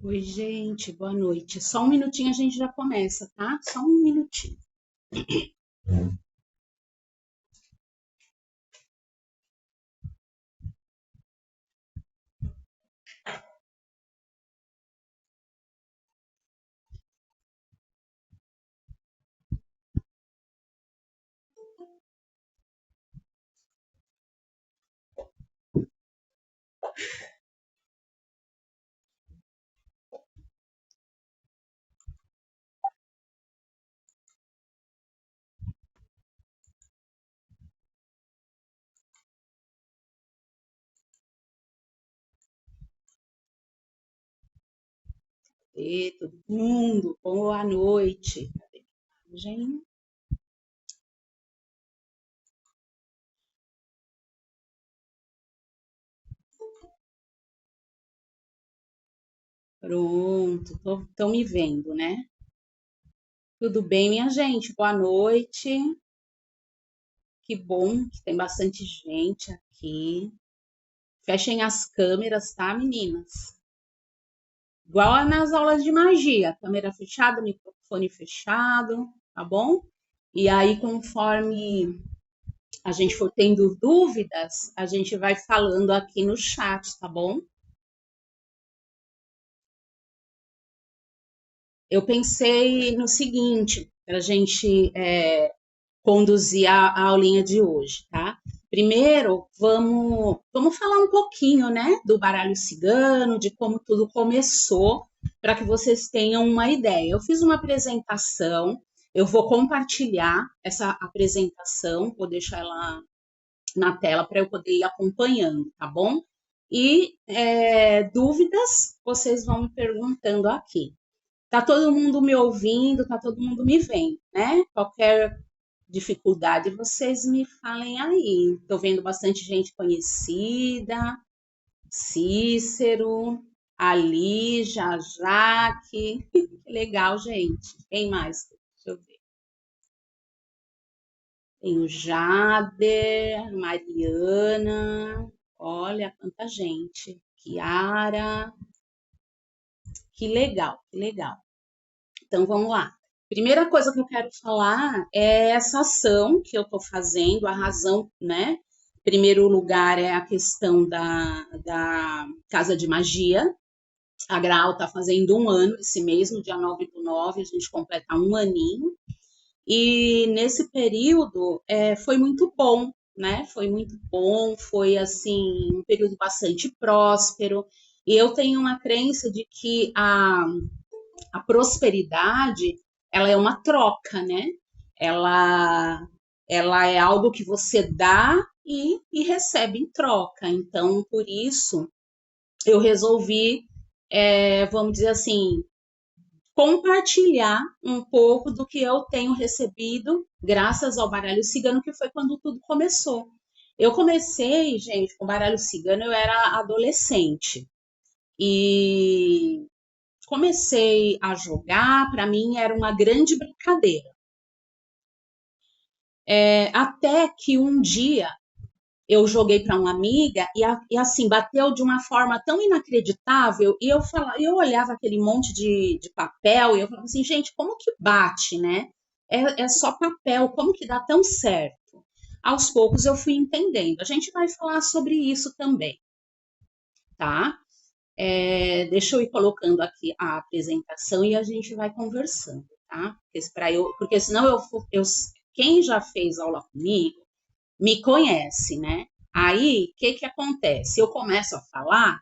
Oi, gente, boa noite. Só um minutinho a gente já começa, tá? Só um minutinho. E todo mundo, boa noite. Gente, pronto, estão me vendo, né? Tudo bem, minha gente? Boa noite. Que bom que tem bastante gente aqui. Fechem as câmeras, tá, meninas? Igual nas aulas de magia, câmera fechada, microfone fechado, tá bom? E aí, conforme a gente for tendo dúvidas, a gente vai falando aqui no chat, tá bom? Eu pensei no seguinte, para a gente conduzir a aulinha de hoje, tá? Primeiro, vamos falar um pouquinho, né, do baralho cigano, de como tudo começou, para que vocês tenham uma ideia. Eu fiz uma apresentação, eu vou compartilhar essa apresentação, vou deixar ela na tela para eu poder ir acompanhando, tá bom? E dúvidas, vocês vão me perguntando aqui. Tá todo mundo me ouvindo, tá todo mundo me vendo, né? Qualquer dificuldade, vocês me falem aí. Tô vendo bastante gente conhecida, Cícero, Ali, Jaque. Que legal, gente. Quem mais? Deixa eu ver. Tem o Jader, Mariana. Olha quanta gente. Kiara. Que legal, que legal. Então vamos lá. Primeira coisa que eu quero falar é essa ação que eu estou fazendo, a razão, né? Em primeiro lugar é a questão da Casa de Magia. A Graal está fazendo um ano esse mês, no dia 9/9, a gente completa um aninho. E nesse período foi muito bom, né? Foi muito bom, foi assim, um período bastante próspero. E eu tenho uma crença de que a prosperidade ela é uma troca, né? Ela, ela é algo que você dá e recebe em troca. Então, por isso, eu resolvi, vamos dizer assim, compartilhar um pouco do que eu tenho recebido graças ao baralho cigano, que foi quando tudo começou. Eu comecei, gente, com baralho cigano, eu era adolescente. E comecei a jogar, para mim era uma grande brincadeira. Até que um dia eu joguei para uma amiga e assim bateu de uma forma tão inacreditável e eu olhava aquele monte de papel e eu falava assim, gente, como que bate, né? É só papel, como que dá tão certo? Aos poucos eu fui entendendo. A gente vai falar sobre isso também, tá? Deixa eu ir colocando aqui a apresentação e a gente vai conversando, tá? Porque senão quem já fez aula comigo me conhece, né? Aí, o que que acontece? Eu começo a falar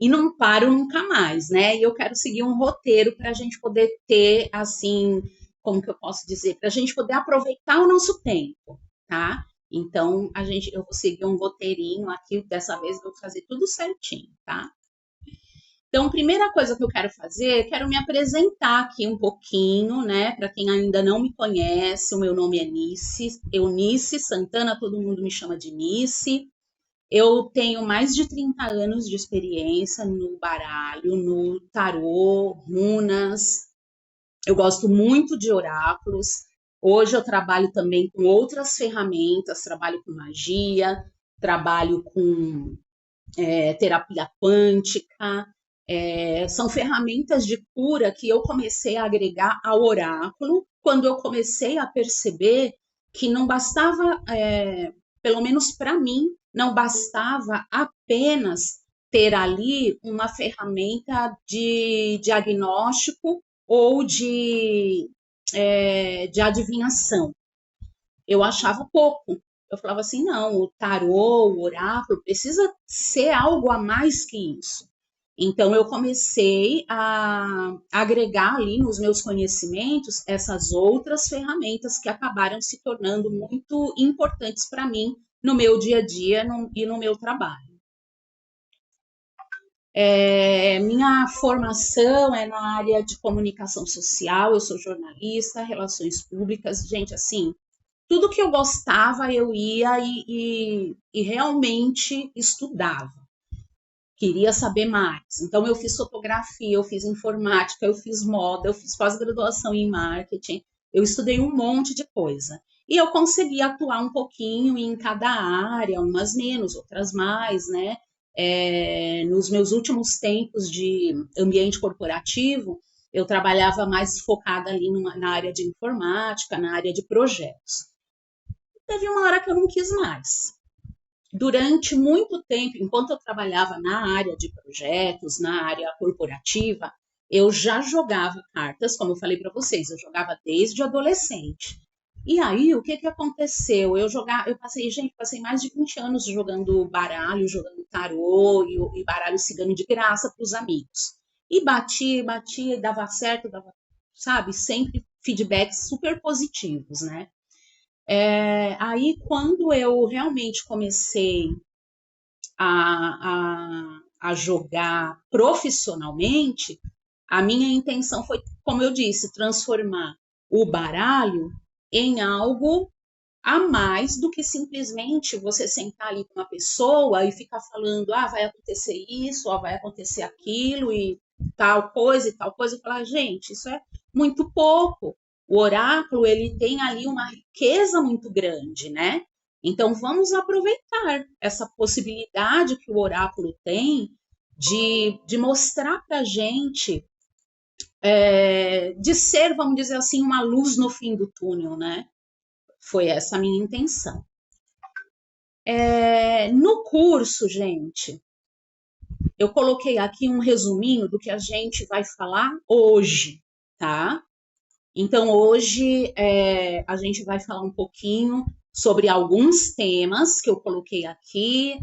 e não paro nunca mais, né? E eu quero seguir um roteiro para a gente poder ter, assim, como que eu posso dizer? Para a gente poder aproveitar o nosso tempo, tá? Então, eu vou seguir um roteirinho aqui, dessa vez eu vou fazer tudo certinho, tá? Então, primeira coisa que eu quero fazer, quero me apresentar aqui um pouquinho, né? Para quem ainda não me conhece, o meu nome é Eunice Santana, todo mundo me chama de Nice. Eu tenho mais de 30 anos de experiência no baralho, no tarô, runas. Eu gosto muito de oráculos. Hoje eu trabalho também com outras ferramentas, trabalho com magia, trabalho com terapia quântica. São ferramentas de cura que eu comecei a agregar ao oráculo quando eu comecei a perceber que não bastava, pelo menos para mim, não bastava apenas ter ali uma ferramenta de diagnóstico ou de adivinhação. Eu achava pouco. Eu falava assim, não, o tarô, o oráculo precisa ser algo a mais que isso. Então eu comecei a agregar ali nos meus conhecimentos essas outras ferramentas que acabaram se tornando muito importantes para mim no meu dia a dia e no meu trabalho. Minha formação é na área de comunicação social, eu sou jornalista, relações públicas, gente, assim, tudo que eu gostava eu ia e realmente estudava. Queria saber mais. Então eu fiz fotografia, eu fiz informática, eu fiz moda, eu fiz pós-graduação em marketing, eu estudei um monte de coisa. E eu consegui atuar um pouquinho em cada área, umas menos, outras mais, né? Nos meus últimos tempos de ambiente corporativo, eu trabalhava mais focada ali na área de informática, na área de projetos. Teve uma hora que eu não quis mais. Durante muito tempo, enquanto eu trabalhava na área de projetos, na área corporativa, eu já jogava cartas, como eu falei para vocês, eu jogava desde adolescente. E aí, o que que aconteceu? Passei mais de 20 anos jogando baralho, jogando tarô e baralho cigano de graça para os amigos. E batia, dava certo, sabe, sempre feedbacks super positivos, né? Aí, quando eu realmente comecei a jogar profissionalmente, a minha intenção foi, como eu disse, transformar o baralho em algo a mais do que simplesmente você sentar ali com uma pessoa e ficar falando, vai acontecer isso, vai acontecer aquilo e tal coisa e tal coisa. E falar, gente, isso é muito pouco. O oráculo, ele tem ali uma riqueza muito grande, né? Então, vamos aproveitar essa possibilidade que o oráculo tem de mostrar para a gente, de ser, vamos dizer assim, uma luz no fim do túnel, né? Foi essa a minha intenção. No curso, gente, eu coloquei aqui um resuminho do que a gente vai falar hoje, tá? Então, hoje a gente vai falar um pouquinho sobre alguns temas que eu coloquei aqui.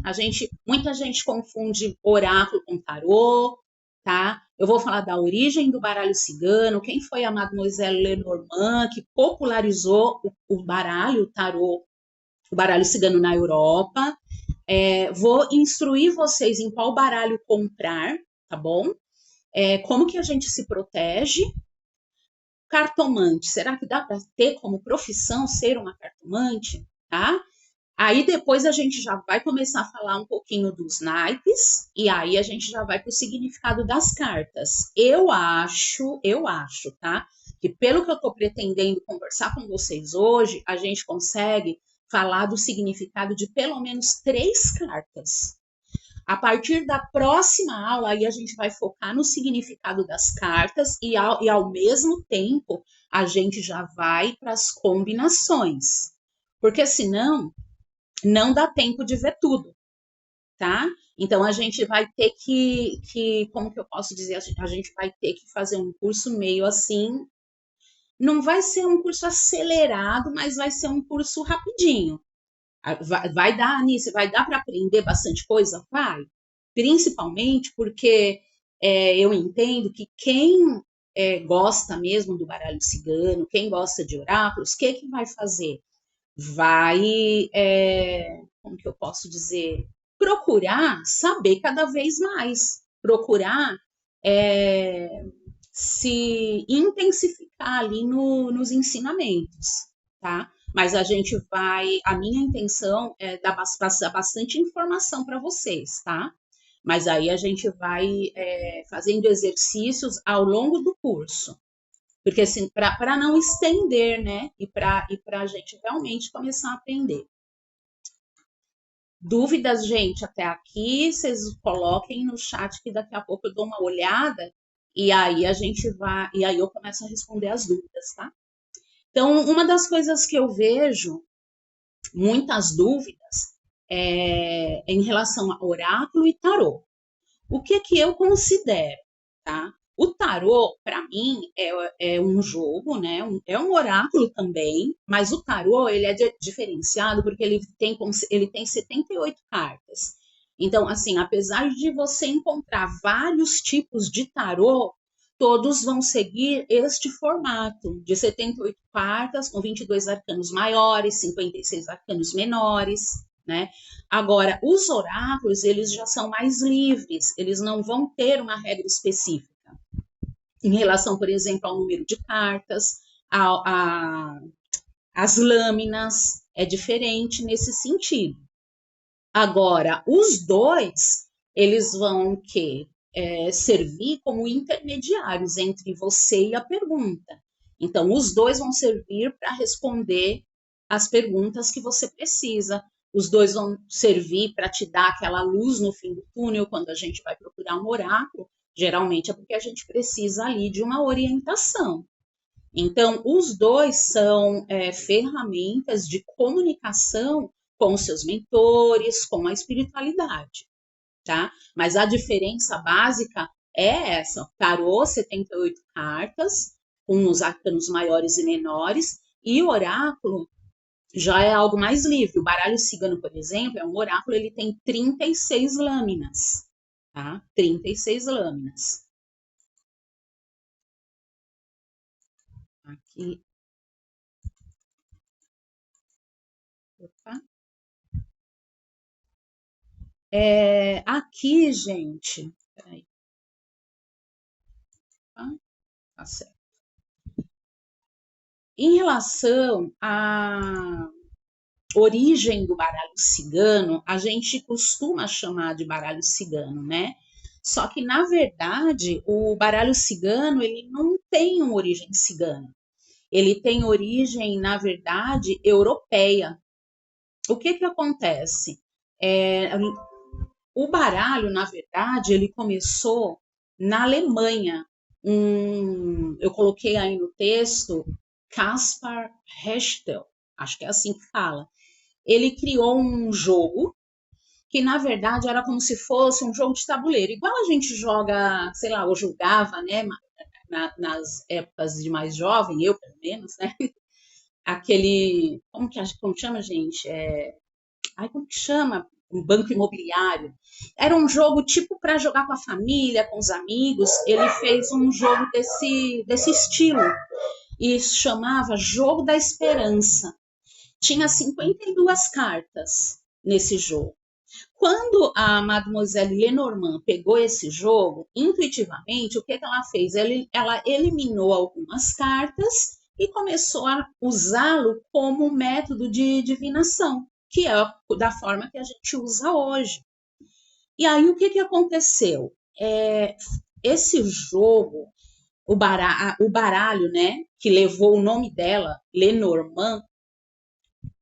Muita gente confunde oráculo com tarô, tá? Eu vou falar da origem do baralho cigano, quem foi a Mademoiselle Lenormand, que popularizou o baralho tarô, o baralho cigano na Europa. Vou instruir vocês em qual baralho comprar, tá bom? Como que a gente se protege, cartomante. Será que dá para ter como profissão ser uma cartomante? Tá? Aí depois a gente já vai começar a falar um pouquinho dos naipes e aí a gente já vai para o significado das cartas. Eu acho, tá? Que pelo que eu estou pretendendo conversar com vocês hoje, a gente consegue falar do significado de pelo menos 3 cartas. A partir da próxima aula, aí a gente vai focar no significado das cartas e ao mesmo tempo a gente já vai para as combinações. Porque senão não dá tempo de ver tudo, tá? Então a gente vai ter que como que eu posso dizer? A gente vai ter que fazer um curso meio assim. Não vai ser um curso acelerado, mas vai ser um curso rapidinho. Vai dar, Anice, vai dar para aprender bastante coisa? Vai. Principalmente porque eu entendo que quem gosta mesmo do baralho cigano, quem gosta de oráculos, o que vai fazer? Vai, como que eu posso dizer? Procurar saber cada vez mais. Procurar se intensificar ali nos ensinamentos, tá? Mas a gente vai, a minha intenção é passar bastante informação para vocês, tá? Mas aí a gente vai fazendo exercícios ao longo do curso. Porque assim, para não estender, né? E para a gente realmente começar a aprender. Dúvidas, gente, até aqui, vocês coloquem no chat que daqui a pouco eu dou uma olhada e aí a gente vai, e aí eu começo a responder as dúvidas, tá? Então, uma das coisas que eu vejo, muitas dúvidas, é em relação a oráculo e tarô. O que eu considero, tá? O tarô, para mim, é um jogo, né? É um oráculo também, mas o tarô ele é diferenciado porque ele tem 78 cartas. Então, assim, apesar de você encontrar vários tipos de tarô, todos vão seguir este formato de 78 cartas, com 22 arcanos maiores, 56 arcanos menores, né? Agora, os oráculos, eles já são mais livres, eles não vão ter uma regra específica em relação, por exemplo, ao número de cartas, as lâminas, é diferente nesse sentido. Agora, os dois, eles vão servir como intermediários entre você e a pergunta. Então, os dois vão servir para responder as perguntas que você precisa. Os dois vão servir para te dar aquela luz no fim do túnel quando a gente vai procurar um oráculo. Geralmente é porque a gente precisa ali de uma orientação. Então, os dois são ferramentas de comunicação com os seus mentores, com a espiritualidade, tá? Mas a diferença básica é essa: tarô, 78 cartas, com os arcanos maiores e menores, e o oráculo já é algo mais livre. O baralho cigano, por exemplo, é um oráculo, ele tem 36 lâminas, tá? 36 lâminas. Aqui. Opa. Aqui, gente. Peraí. Tá certo. Em relação à origem do baralho cigano, a gente costuma chamar de baralho cigano, né? Só que, na verdade, o baralho cigano, ele não tem uma origem cigana. Ele tem origem, na verdade, europeia. O que acontece? O baralho, na verdade, ele começou na Alemanha. Eu coloquei aí no texto Caspar Hechtel, acho que é assim que fala. Ele criou um jogo que, na verdade, era como se fosse um jogo de tabuleiro. Igual a gente joga, sei lá, ou jogava, né, nas épocas de mais jovem, eu pelo menos, né, aquele, como chama, gente? Como que chama? Um banco imobiliário. Era um jogo tipo para jogar com a família, com os amigos. Ele fez um jogo desse estilo e chamava Jogo da Esperança. Tinha 52 cartas nesse jogo. Quando a Mademoiselle Lenormand pegou esse jogo, intuitivamente, o que ela fez? Ela eliminou algumas cartas e começou a usá-lo como método de divinação, que é da forma que a gente usa hoje. E aí, o que aconteceu? Esse jogo, o baralho, né, que levou o nome dela, Lenormand,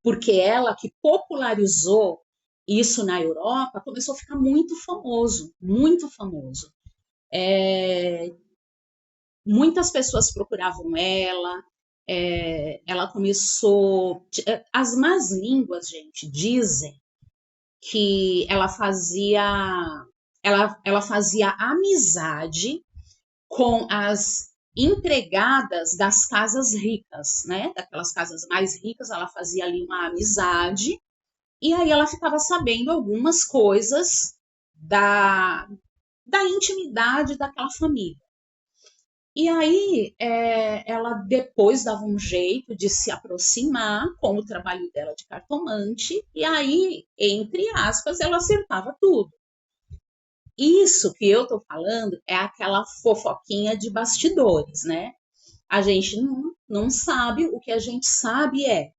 porque ela que popularizou isso na Europa, começou a ficar muito famoso, muito famoso. Muitas pessoas procuravam ela, ela começou. As más línguas, gente, dizem que ela fazia amizade com as empregadas das casas ricas, né? Daquelas casas mais ricas, ela fazia ali uma amizade, e aí ela ficava sabendo algumas coisas da intimidade daquela família. E aí ela depois dava um jeito de se aproximar com o trabalho dela de cartomante, e aí, entre aspas, ela acertava tudo. Isso que eu tô falando é aquela fofoquinha de bastidores, né? A gente não sabe, o que a gente sabe é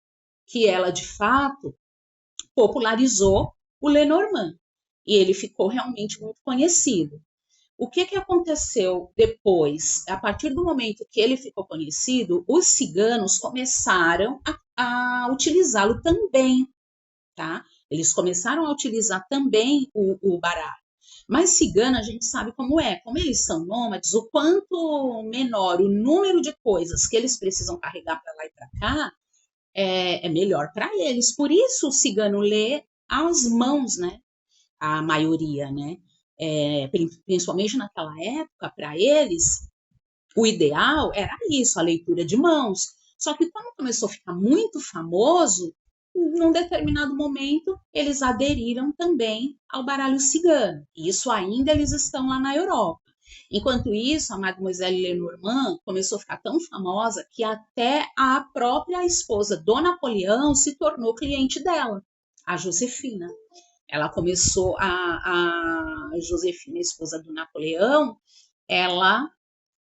que ela, de fato, popularizou o Lenormand, e ele ficou realmente muito conhecido. O que aconteceu depois? A partir do momento que ele ficou conhecido, os ciganos começaram a utilizá-lo também, tá? Eles começaram a utilizar também o baralho. Mas cigana, a gente sabe como é. Como eles são nômades, o quanto menor o número de coisas que eles precisam carregar para lá e para cá, é melhor para eles. Por isso o cigano lê às mãos, né? A maioria, né? Principalmente naquela época, para eles, o ideal era isso, a leitura de mãos. Só que quando começou a ficar muito famoso, num determinado momento, eles aderiram também ao baralho cigano. Isso ainda eles estão lá na Europa. Enquanto isso, a Mademoiselle Lenormand começou a ficar tão famosa que até a própria esposa do Napoleão se tornou cliente dela, a Josefina. Ela começou, a Josefina, esposa do Napoleão, ela,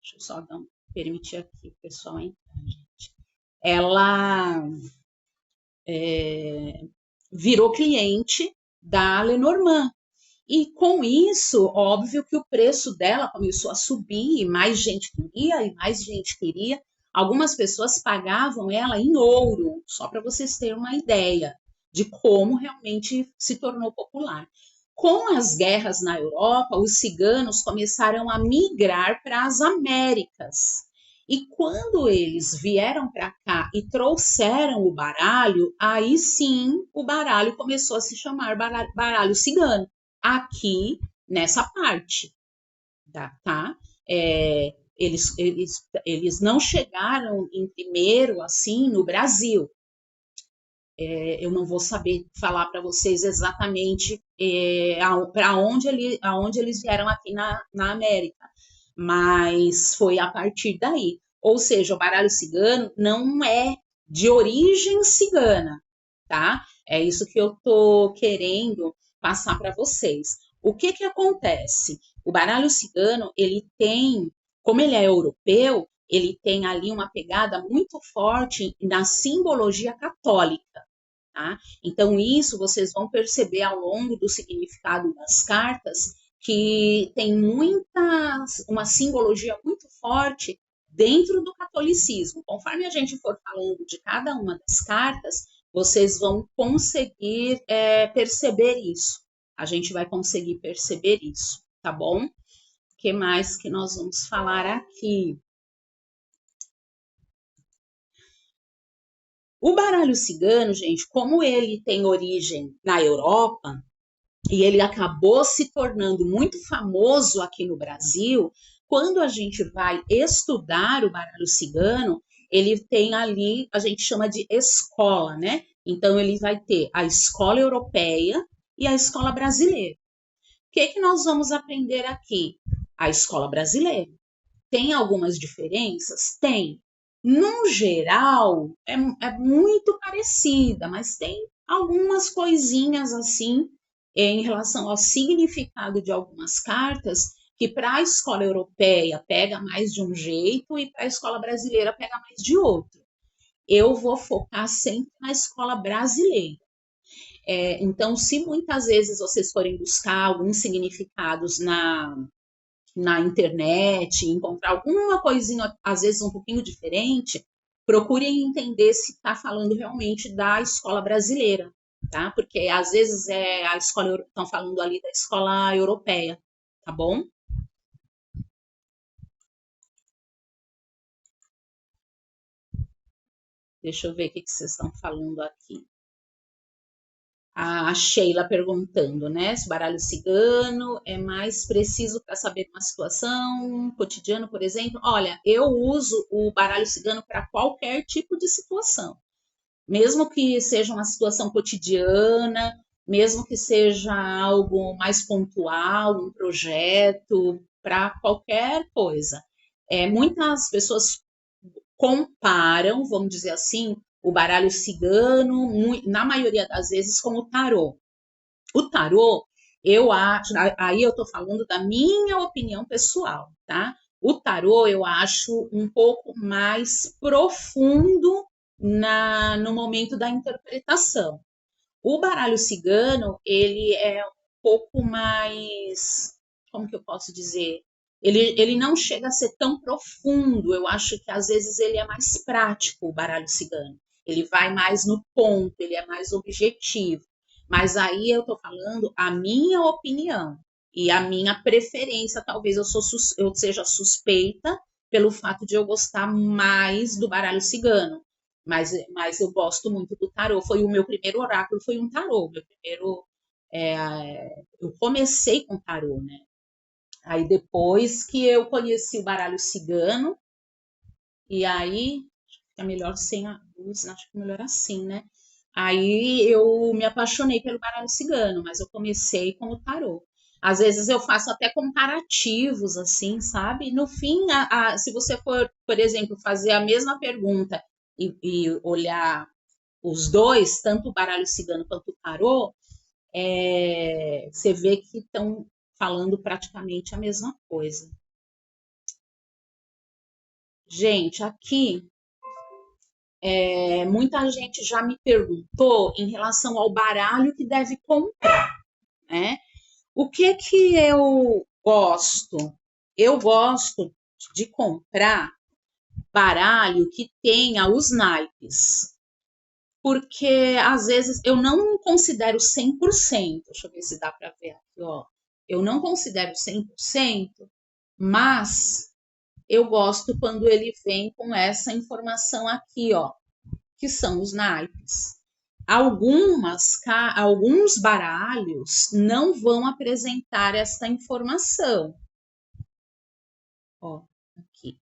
deixa eu só permitir aqui o pessoal entrar, gente. Ela virou cliente da Lenormand. E com isso, óbvio que o preço dela começou a subir, e mais gente queria, e mais gente queria. Algumas pessoas pagavam ela em ouro, só para vocês terem uma ideia de como realmente se tornou popular. Com as guerras na Europa, os ciganos começaram a migrar para as Américas. E quando eles vieram para cá e trouxeram o baralho, aí sim o baralho começou a se chamar baralho cigano, aqui nessa parte, tá? Eles não chegaram em primeiro assim no Brasil. Eu não vou saber falar para vocês exatamente para onde eles vieram aqui na América, mas foi a partir daí. Ou seja, o baralho cigano não é de origem cigana, tá? É isso que eu tô querendo passar para vocês. O que acontece? O baralho cigano, ele tem, como ele é europeu, ele tem ali uma pegada muito forte na simbologia católica. Tá? Então, isso vocês vão perceber ao longo do significado das cartas, que tem uma simbologia muito forte dentro do catolicismo. Conforme a gente for falando de cada uma das cartas, vocês vão conseguir perceber isso. A gente vai conseguir perceber isso, tá bom? O que mais que nós vamos falar aqui? O baralho cigano, gente, como ele tem origem na Europa e ele acabou se tornando muito famoso aqui no Brasil, quando a gente vai estudar o baralho cigano, ele tem ali, a gente chama de escola, né? Então, ele vai ter a escola europeia e a escola brasileira. O que nós vamos aprender aqui? A escola brasileira. Tem algumas diferenças? Tem. No geral, é muito parecida, mas tem algumas coisinhas assim em relação ao significado de algumas cartas, que para a escola europeia pega mais de um jeito e para a escola brasileira pega mais de outro. Eu vou focar sempre na escola brasileira. Então, se muitas vezes vocês forem buscar alguns significados na internet, encontrar alguma coisinha, às vezes um pouquinho diferente, procurem entender se está falando realmente da escola brasileira, tá? Porque às vezes a escola, estão falando ali da escola europeia, tá bom? Deixa eu ver o que vocês estão falando aqui. A Sheila perguntando, né? Se o baralho cigano é mais preciso para saber uma situação cotidiana, por exemplo. Olha, eu uso o baralho cigano para qualquer tipo de situação, mesmo que seja uma situação cotidiana, mesmo que seja algo mais pontual, um projeto, para qualquer coisa. Muitas pessoas comparam, vamos dizer assim, o baralho cigano, na maioria das vezes, com o tarô. O tarô, eu acho, aí eu estou falando da minha opinião pessoal, tá? O tarô eu acho um pouco mais profundo no momento da interpretação. O baralho cigano, ele é um pouco mais, como que eu posso dizer? Ele não chega a ser tão profundo. Eu acho que às vezes ele é mais prático, o baralho cigano. Ele vai mais no ponto, ele é mais objetivo. Mas aí eu tô falando a minha opinião e a minha preferência. Talvez eu seja suspeita pelo fato de eu gostar mais do baralho cigano. Mas eu gosto muito do tarô. Foi o meu primeiro oráculo, foi um tarô. Meu primeiro, eu comecei com tarô, né? Aí depois que eu conheci o baralho cigano, e aí é melhor sem a luz, acho que é melhor assim, né? Aí eu me apaixonei pelo baralho cigano, mas eu comecei com o tarô. Às vezes eu faço até comparativos, assim, sabe? No fim, se você for, por exemplo, fazer a mesma pergunta e olhar os dois, tanto o baralho cigano quanto o tarô, você vê que estão falando praticamente a mesma coisa. Gente, aqui muita gente já me perguntou em relação ao baralho que deve comprar, né? O que que eu gosto? Eu gosto de comprar baralho que tenha os naipes, porque às vezes eu não considero 100%. Deixa eu ver se dá para ver aqui, ó. Eu não considero 100%, mas eu gosto quando ele vem com essa informação aqui, ó, que são os naipes. Alguns baralhos não vão apresentar esta informação. Ó, aqui,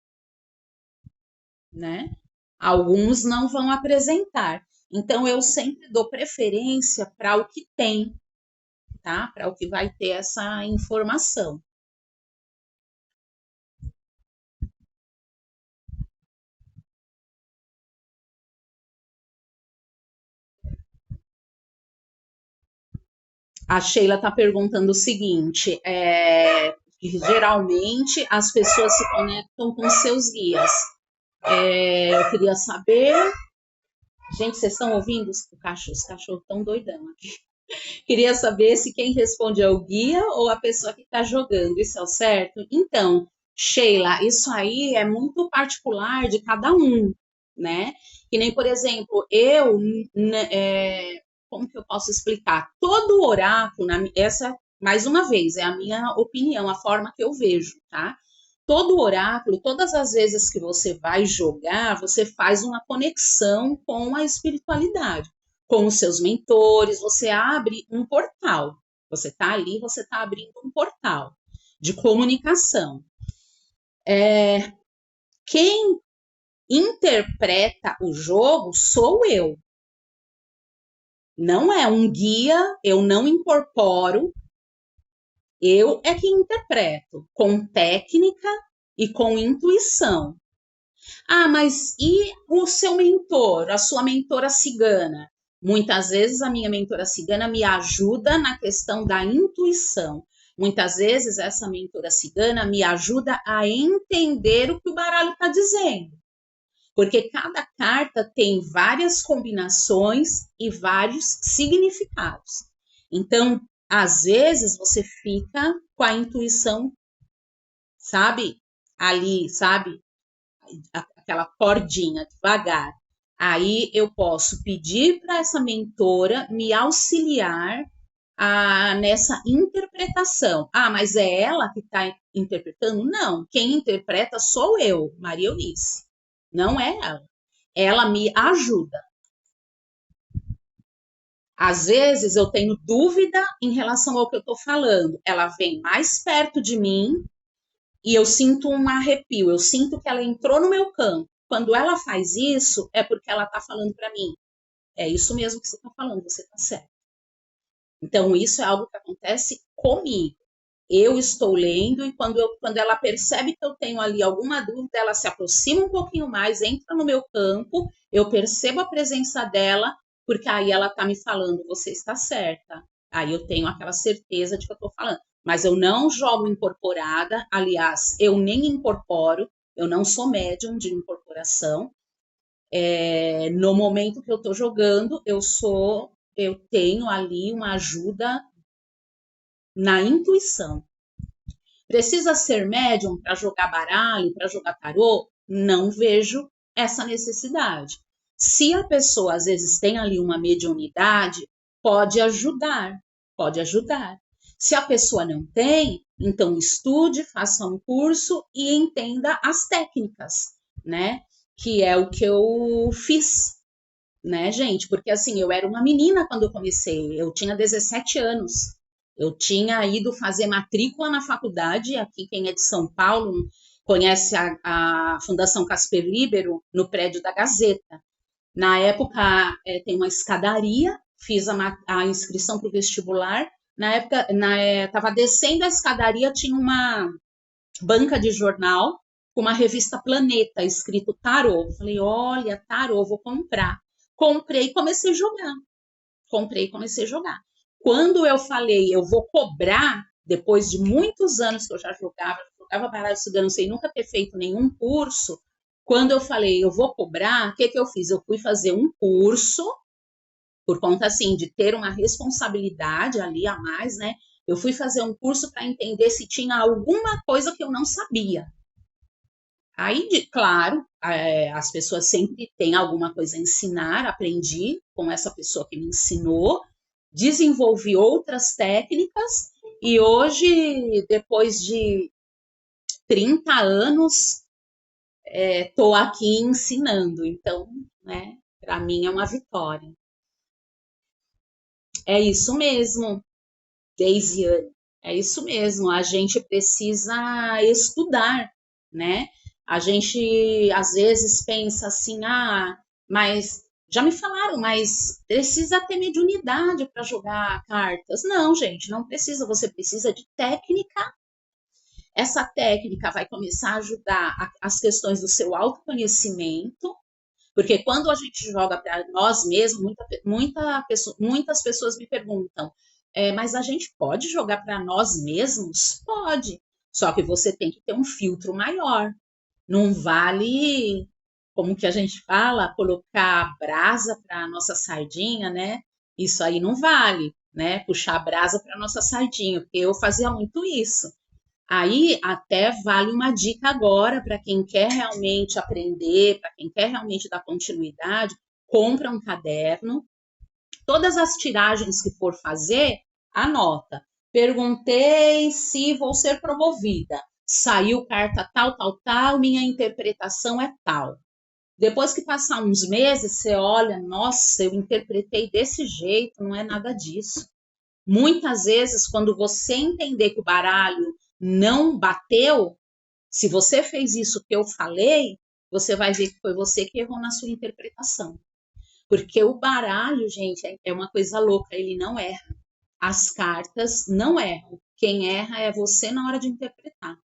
né? Alguns não vão apresentar. Então, eu sempre dou preferência para o que tem, tá? Para o que vai ter essa informação. A Sheila está perguntando o seguinte: geralmente as pessoas se conectam com seus guias. Eu queria saber. Gente, vocês estão ouvindo os cachorros? Os cachorros estão doidão aqui. Queria saber se quem responde é o guia ou a pessoa que está jogando. Isso é o certo? Então, Sheila, isso aí é muito particular de cada um, né? Que nem, por exemplo, como que eu posso explicar? Todo oráculo, essa, mais uma vez, é a minha opinião, a forma que eu vejo, tá? Todo oráculo, todas as vezes que você vai jogar, você faz uma conexão com a espiritualidade, com os seus mentores, você abre um portal. Você está ali, você está abrindo um portal de comunicação. Quem interpreta o jogo sou eu. Não é um guia, eu não incorporo, eu é que interpreto com técnica e com intuição. Ah, mas e o seu mentor, a sua mentora cigana? Muitas vezes a minha mentora cigana me ajuda na questão da intuição. Muitas vezes essa mentora cigana me ajuda a entender o que o baralho está dizendo. Porque cada carta tem várias combinações e vários significados. Então, às vezes você fica com a intuição, sabe? Ali, sabe? Aquela cordinha devagar. Aí eu posso pedir para essa mentora me auxiliar nessa interpretação. Ah, mas é ela que está interpretando? Não, quem interpreta sou eu, Maria Eunice. Não é ela. Ela me ajuda. Às vezes eu tenho dúvida em relação ao que eu estou falando. Ela vem mais perto de mim e eu sinto um arrepio. Eu sinto que ela entrou no meu campo. Quando ela faz isso, é porque ela está falando para mim. É isso mesmo que você está falando, você está certo. Então, isso é algo que acontece comigo. Eu estou lendo e quando ela percebe que eu tenho ali alguma dúvida, ela se aproxima um pouquinho mais, entra no meu campo, eu percebo a presença dela, porque aí ela está me falando, você está certa. Aí eu tenho aquela certeza de que eu estou falando. Mas eu não jogo incorporada, aliás, eu nem incorporo, eu não sou médium de incorporação. No momento que eu estou jogando, eu tenho ali uma ajuda na intuição. Precisa ser médium para jogar baralho, para jogar tarô? Não vejo essa necessidade. Se a pessoa às vezes tem ali uma mediunidade, pode ajudar, pode ajudar. Se a pessoa não tem, então estude, faça um curso e entenda as técnicas, né? Que é o que eu fiz, né, gente? Porque assim, eu era uma menina quando eu comecei, eu tinha 17 anos. Eu tinha ido fazer matrícula na faculdade, aqui quem é de São Paulo conhece a Fundação Casper Líbero, no prédio da Gazeta. Na época, tem uma escadaria, fiz a inscrição para o vestibular. Na época, estava descendo a escadaria, tinha uma banca de jornal com uma revista Planeta, escrito tarô. Falei, olha, tarô, vou comprar. Comprei e comecei a jogar. Comprei e comecei a jogar. Quando eu falei, eu vou cobrar, depois de muitos anos que eu já jogava baralho cigano sem nunca ter feito nenhum curso, quando eu falei, eu vou cobrar, o que eu fiz? Eu fui fazer um curso, por conta, assim, de ter uma responsabilidade ali a mais, né? Eu fui fazer um curso para entender se tinha alguma coisa que eu não sabia. Aí, claro, as pessoas sempre têm alguma coisa a ensinar, aprendi com essa pessoa que me ensinou, desenvolvi outras técnicas e hoje, depois de 30 anos, estou aqui ensinando. Então, né, para mim é uma vitória. É isso mesmo, Deisiane, é isso mesmo. A gente precisa estudar, né? A gente às vezes pensa assim, mas já me falaram, mas precisa ter mediunidade para jogar cartas. Não, gente, não precisa. Você precisa de técnica. Essa técnica vai começar a ajudar as questões do seu autoconhecimento, porque quando a gente joga para nós mesmos, muitas pessoas me perguntam, mas a gente pode jogar para nós mesmos? Pode. Só que você tem que ter um filtro maior. Não vale, como que a gente fala, colocar brasa para nossa sardinha, né? Isso aí não vale, né? Puxar brasa para nossa sardinha, porque eu fazia muito isso. Aí até vale uma dica agora para quem quer realmente aprender, para quem quer realmente dar continuidade, compra um caderno, todas as tiragens que for fazer, anota. Perguntei se vou ser promovida. Saiu carta tal, tal, tal, minha interpretação é tal. Depois que passar uns meses, você olha, nossa, eu interpretei desse jeito, não é nada disso. Muitas vezes, quando você entender que o baralho não bateu, se você fez isso que eu falei, você vai ver que foi você que errou na sua interpretação. Porque o baralho, gente, é uma coisa louca, ele não erra. As cartas não erram. Quem erra é você na hora de interpretar.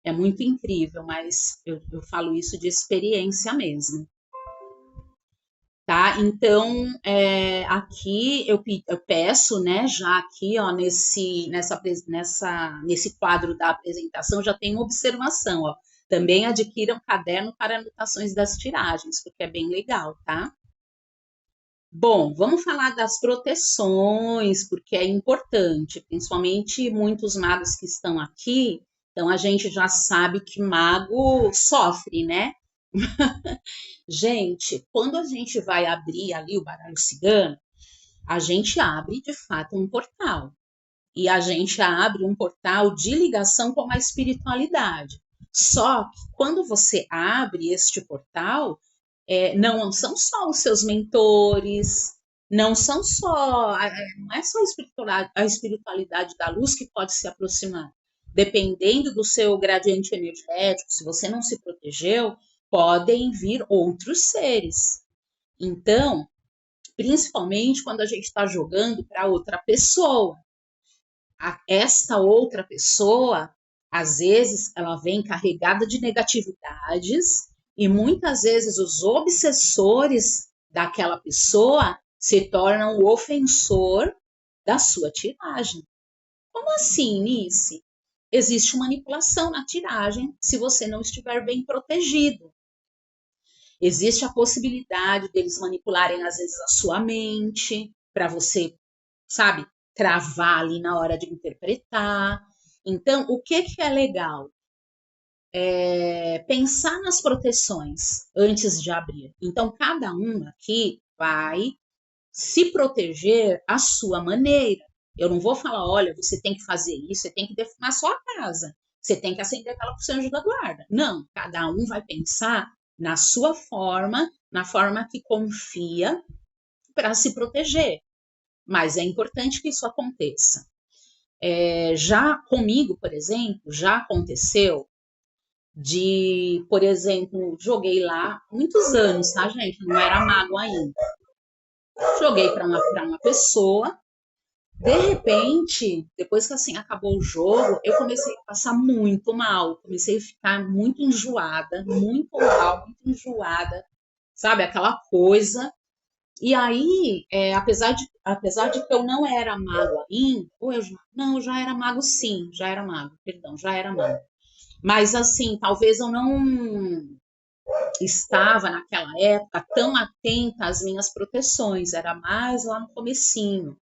É muito incrível, mas eu falo isso de experiência mesmo. tá? Então, aqui eu peço, né, já aqui, ó, nesse quadro da apresentação, já tem uma observação, ó. Também adquira um caderno para anotações das tiragens, porque é bem legal, tá? Bom, vamos falar das proteções, porque é importante, principalmente muitos magos que estão aqui, então a gente já sabe que mago sofre, né? Gente, quando a gente vai abrir ali o baralho cigano, a gente abre de fato um portal. E a gente abre um portal de ligação com a espiritualidade. Só que quando você abre este portal, não são só os seus mentores, não são só, não é só a espiritualidade da luz que pode se aproximar. Dependendo do seu gradiente energético, se você não se protegeu, podem vir outros seres. Então, principalmente quando a gente está jogando para outra pessoa, esta outra pessoa, às vezes, ela vem carregada de negatividades e muitas vezes os obsessores daquela pessoa se tornam o ofensor da sua tiragem. Como assim, Nice? Existe manipulação na tiragem se você não estiver bem protegido. Existe a possibilidade deles manipularem, às vezes, a sua mente, para você, sabe, travar ali na hora de interpretar. Então, o que é legal? Pensar nas proteções antes de abrir. Então, cada um aqui vai se proteger à sua maneira. Eu não vou falar, olha, você tem que fazer isso, você tem que defumar sua casa, você tem que acender aquela pro seu anjo da guarda. Não, cada um vai pensar na sua forma, na forma que confia para se proteger. Mas é importante que isso aconteça. Já comigo, por exemplo, já aconteceu de, por exemplo, joguei lá muitos anos, tá, gente? Não era mago ainda. Joguei para uma pessoa. De repente, depois que assim acabou o jogo, eu comecei a passar muito mal, comecei a ficar muito enjoada, muito mal, muito enjoada, sabe? Aquela coisa. E aí, apesar de que eu não era mago ainda, não, eu já era mago sim, já era mago, perdão, já era mago. Mas assim, talvez eu não estava naquela época tão atenta às minhas proteções, era mais lá no comecinho.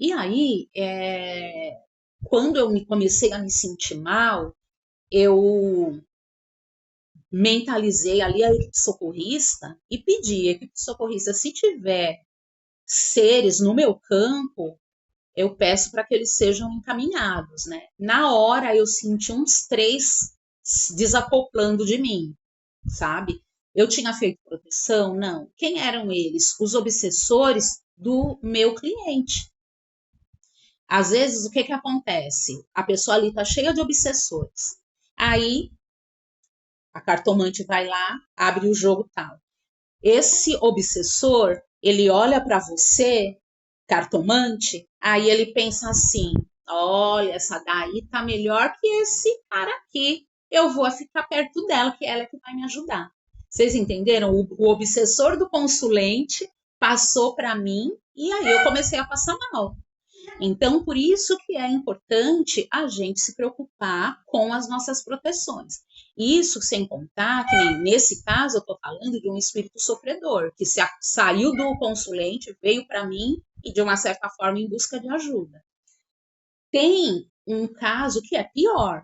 E aí, quando eu comecei a me sentir mal, eu mentalizei ali a equipe socorrista e pedi, equipe socorrista, se tiver seres no meu campo, eu peço para que eles sejam encaminhados, né? Na hora eu senti uns 3 desacoplando de mim, sabe? Eu tinha feito proteção? Não. Quem eram eles? Os obsessores do meu cliente. Às vezes, o que acontece? A pessoa ali tá cheia de obsessores. Aí, a cartomante vai lá, abre o jogo tal. Esse obsessor, ele olha para você, cartomante, aí ele pensa assim: olha, essa daí tá melhor que esse cara aqui. Eu vou ficar perto dela, que ela é que vai me ajudar. Vocês entenderam? O obsessor do consulente passou para mim e aí eu comecei a passar mal. Então, por isso que é importante a gente se preocupar com as nossas proteções. Isso sem contar que, nesse caso, eu estou falando de um espírito sofredor, que saiu do consulente, veio para mim e, de uma certa forma, em busca de ajuda. Tem um caso que é pior,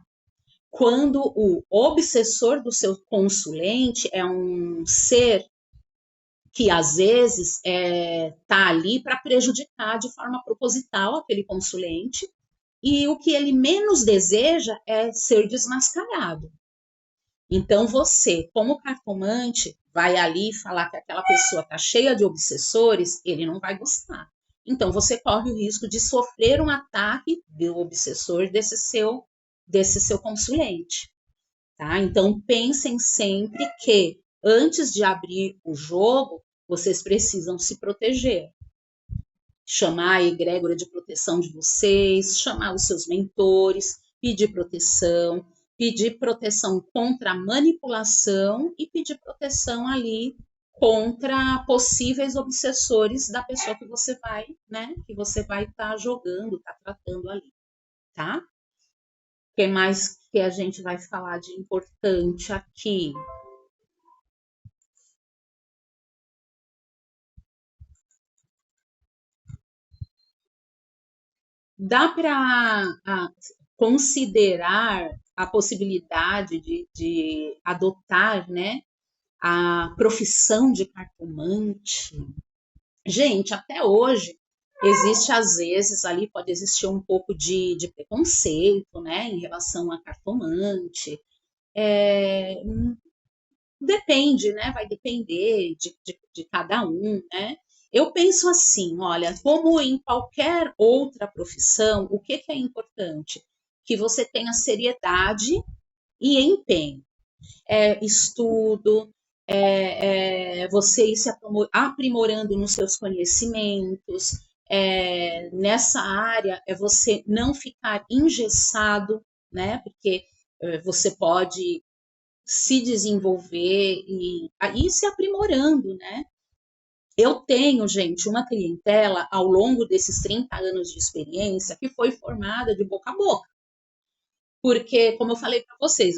quando o obsessor do seu consulente é um ser que às vezes está ali para prejudicar de forma proposital aquele consulente, e o que ele menos deseja é ser desmascarado. Então você, como cartomante, vai ali falar que aquela pessoa está cheia de obsessores, ele não vai gostar. Então você corre o risco de sofrer um ataque do obsessor desse seu consulente. Tá? Então pensem sempre que antes de abrir o jogo, vocês precisam se proteger. Chamar a egrégora de proteção de vocês, chamar os seus mentores, pedir proteção contra a manipulação e pedir proteção ali contra possíveis obsessores da pessoa que você vai, né? Que você vai estar jogando, tá tratando ali, tá? O que mais que a gente vai falar de importante aqui? Dá para considerar a possibilidade de adotar, né, a profissão de cartomante? Gente, até hoje existe às vezes ali pode existir um pouco de preconceito, né, em relação a cartomante. É, depende, né? Vai depender de cada um, né? Eu penso assim, olha, como em qualquer outra profissão, o que é importante? Que você tenha seriedade e empenho, estudo, você ir se aprimorando nos seus conhecimentos. Nessa área, é você não ficar engessado, né? Porque você pode se desenvolver e aí se aprimorando, né? Eu tenho, gente, uma clientela ao longo desses 30 anos de experiência que foi formada de boca a boca. Porque, como eu falei para vocês,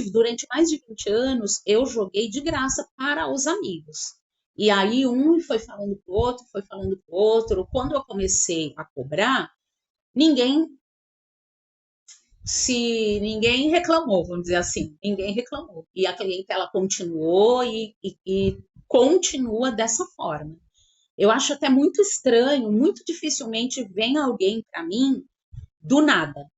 durante mais de 20 anos eu joguei de graça para os amigos. E aí um foi falando para o outro, foi falando para o outro. Quando eu comecei a cobrar, ninguém se ninguém reclamou, vamos dizer assim, ninguém reclamou. E a clientela continuou e continua dessa forma. Eu acho até muito estranho, muito dificilmente vem alguém para mim do nada.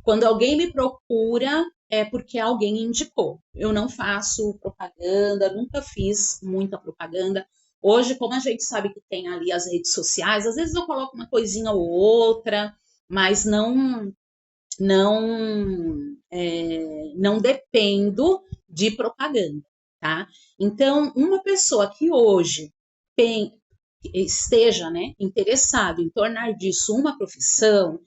Quando alguém me procura, é porque alguém indicou. Eu não faço propaganda, nunca fiz muita propaganda. Hoje, como a gente sabe que tem ali as redes sociais, às vezes eu coloco uma coisinha ou outra, mas não dependo de propaganda, tá? Então, uma pessoa que hoje esteja, né, interessado em tornar disso uma profissão,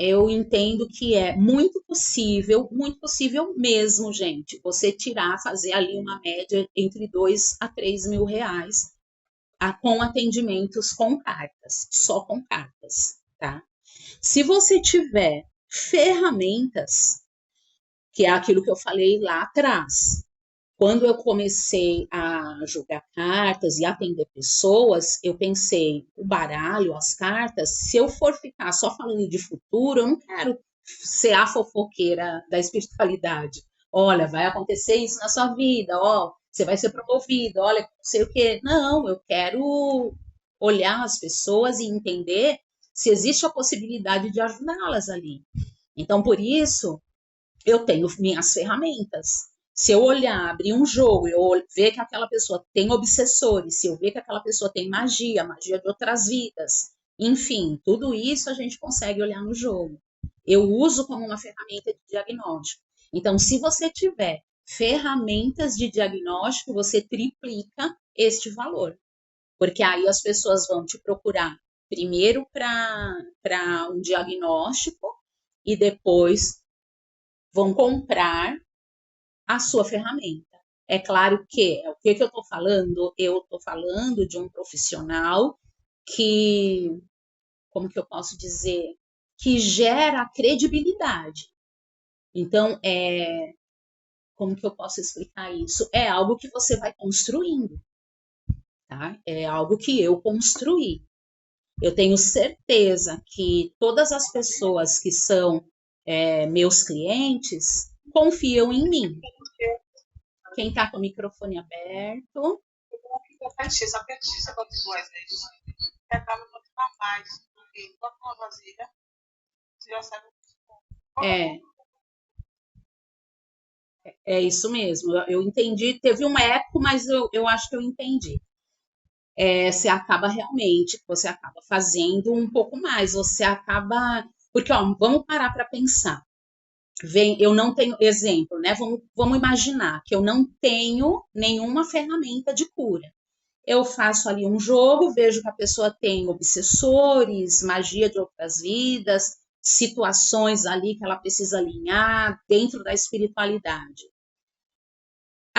eu entendo que é muito possível mesmo, gente, você fazer ali uma média entre 2 a 3 mil reais com atendimentos com cartas, só com cartas, tá? Se você tiver ferramentas, que é aquilo que eu falei lá atrás, quando eu comecei a jogar cartas e atender pessoas, eu pensei, o baralho, as cartas, se eu for ficar só falando de futuro, eu não quero ser a fofoqueira da espiritualidade. Olha, vai acontecer isso na sua vida, ó, você vai ser promovido, olha, não sei o quê. Não, eu quero olhar as pessoas e entender se existe a possibilidade de ajudá-las ali. Então, por isso, eu tenho minhas ferramentas. Se eu olhar, abrir um jogo, eu ver que aquela pessoa tem obsessores, se eu ver que aquela pessoa tem magia de outras vidas, enfim, tudo isso a gente consegue olhar no jogo. Eu uso como uma ferramenta de diagnóstico. Então, se você tiver ferramentas de diagnóstico, você triplica este valor. Porque aí as pessoas vão te procurar primeiro para um diagnóstico e depois vão comprar a sua ferramenta. É claro que o que eu estou falando? Eu estou falando de um profissional que, como que eu posso dizer, que gera credibilidade. Então, como que eu posso explicar isso? É algo que você vai construindo, tá? É algo que eu construí. Eu tenho certeza que todas as pessoas que são meus clientes confiam em mim. Quem está com o microfone aberto? É, é isso mesmo. Eu entendi. Teve um eco, mas eu acho que eu entendi. Você acaba fazendo um pouco mais. Você acaba. Porque, ó, vamos parar para pensar. Eu não tenho exemplo, né? Vamos imaginar que eu não tenho nenhuma ferramenta de cura. Eu faço ali um jogo, vejo que a pessoa tem obsessores, magia de outras vidas, situações ali que ela precisa alinhar dentro da espiritualidade.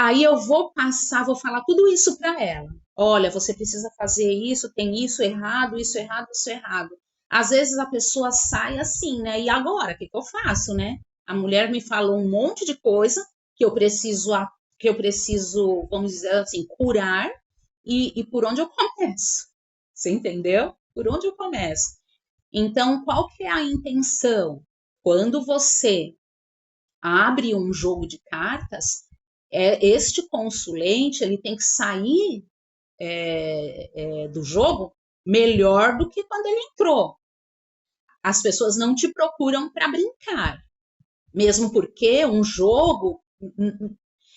Aí eu vou passar, vou falar tudo isso para ela. Olha, você precisa fazer isso, tem isso errado, isso errado, isso errado. Às vezes a pessoa sai assim, né? E agora, o que eu faço, né? A mulher me falou um monte de coisa que eu preciso, vamos dizer assim, curar. E por onde eu começo? Você entendeu? Por onde eu começo? Então, qual que é a intenção? Quando você abre um jogo de cartas, este consulente ele tem que sair do jogo melhor do que quando ele entrou. As pessoas não te procuram para brincar, mesmo porque um jogo,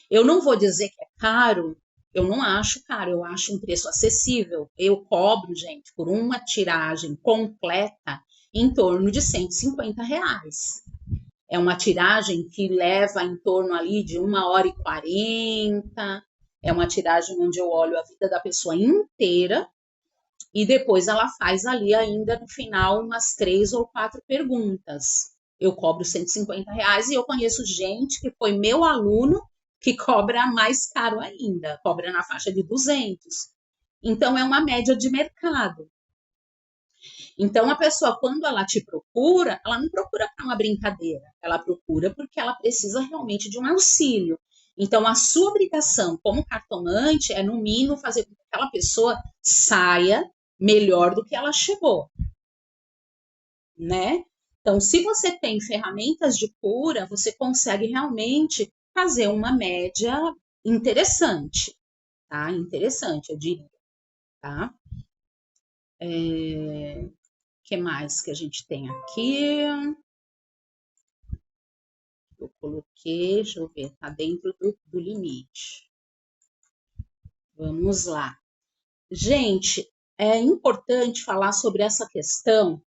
eu não vou dizer que é caro, eu não acho caro, eu acho um preço acessível. Eu cobro, gente, por uma tiragem completa em torno de R$ 150. É uma tiragem que leva em torno ali de 1h40. É uma tiragem onde eu olho a vida da pessoa inteira e depois ela faz ali ainda no final umas 3 ou 4 perguntas. Eu cobro R$ 150 e eu conheço gente que foi meu aluno que cobra mais caro ainda, cobra na faixa de 200. Então é uma média de mercado. Então, a pessoa, quando ela te procura, ela não procura para uma brincadeira, ela procura porque ela precisa realmente de um auxílio. Então, a sua obrigação como cartomante é, no mínimo, fazer com que aquela pessoa saia melhor do que ela chegou, né? Então, se você tem ferramentas de cura, você consegue realmente fazer uma média interessante, tá? Interessante, eu diria, tá? Que mais que a gente tem aqui? Eu coloquei, deixa eu ver, tá dentro do limite. Vamos lá. Gente, é importante falar sobre essa questão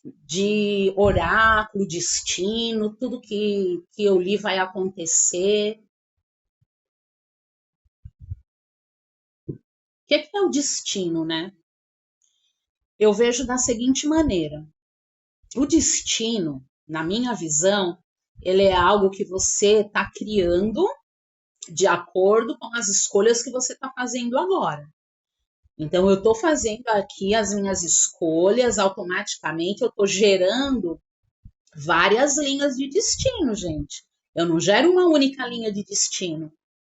de oráculo, destino, tudo que eu li vai acontecer. O que é o destino, né? Eu vejo da seguinte maneira: o destino, na minha visão, ele é algo que você está criando de acordo com as escolhas que você está fazendo agora. Então, eu estou fazendo aqui as minhas escolhas, automaticamente eu estou gerando várias linhas de destino, gente. Eu não gero uma única linha de destino.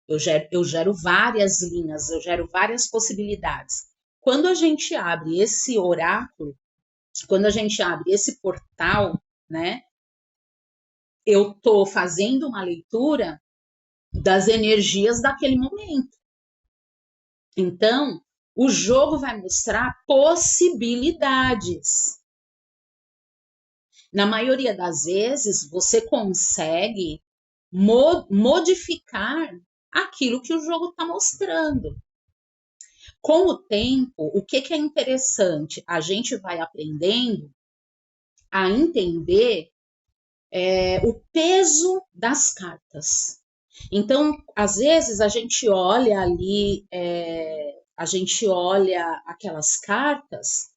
Eu gero várias linhas, eu gero várias possibilidades. Quando a gente abre esse oráculo, quando a gente abre esse portal, né, eu estou fazendo uma leitura das energias daquele momento. Então, o jogo vai mostrar possibilidades. Na maioria das vezes, você consegue modificar aquilo que o jogo está mostrando. Com o tempo, o que é interessante? A gente vai aprendendo a entender o peso das cartas. Então, às vezes, a gente olha ali, a gente olha aquelas cartas,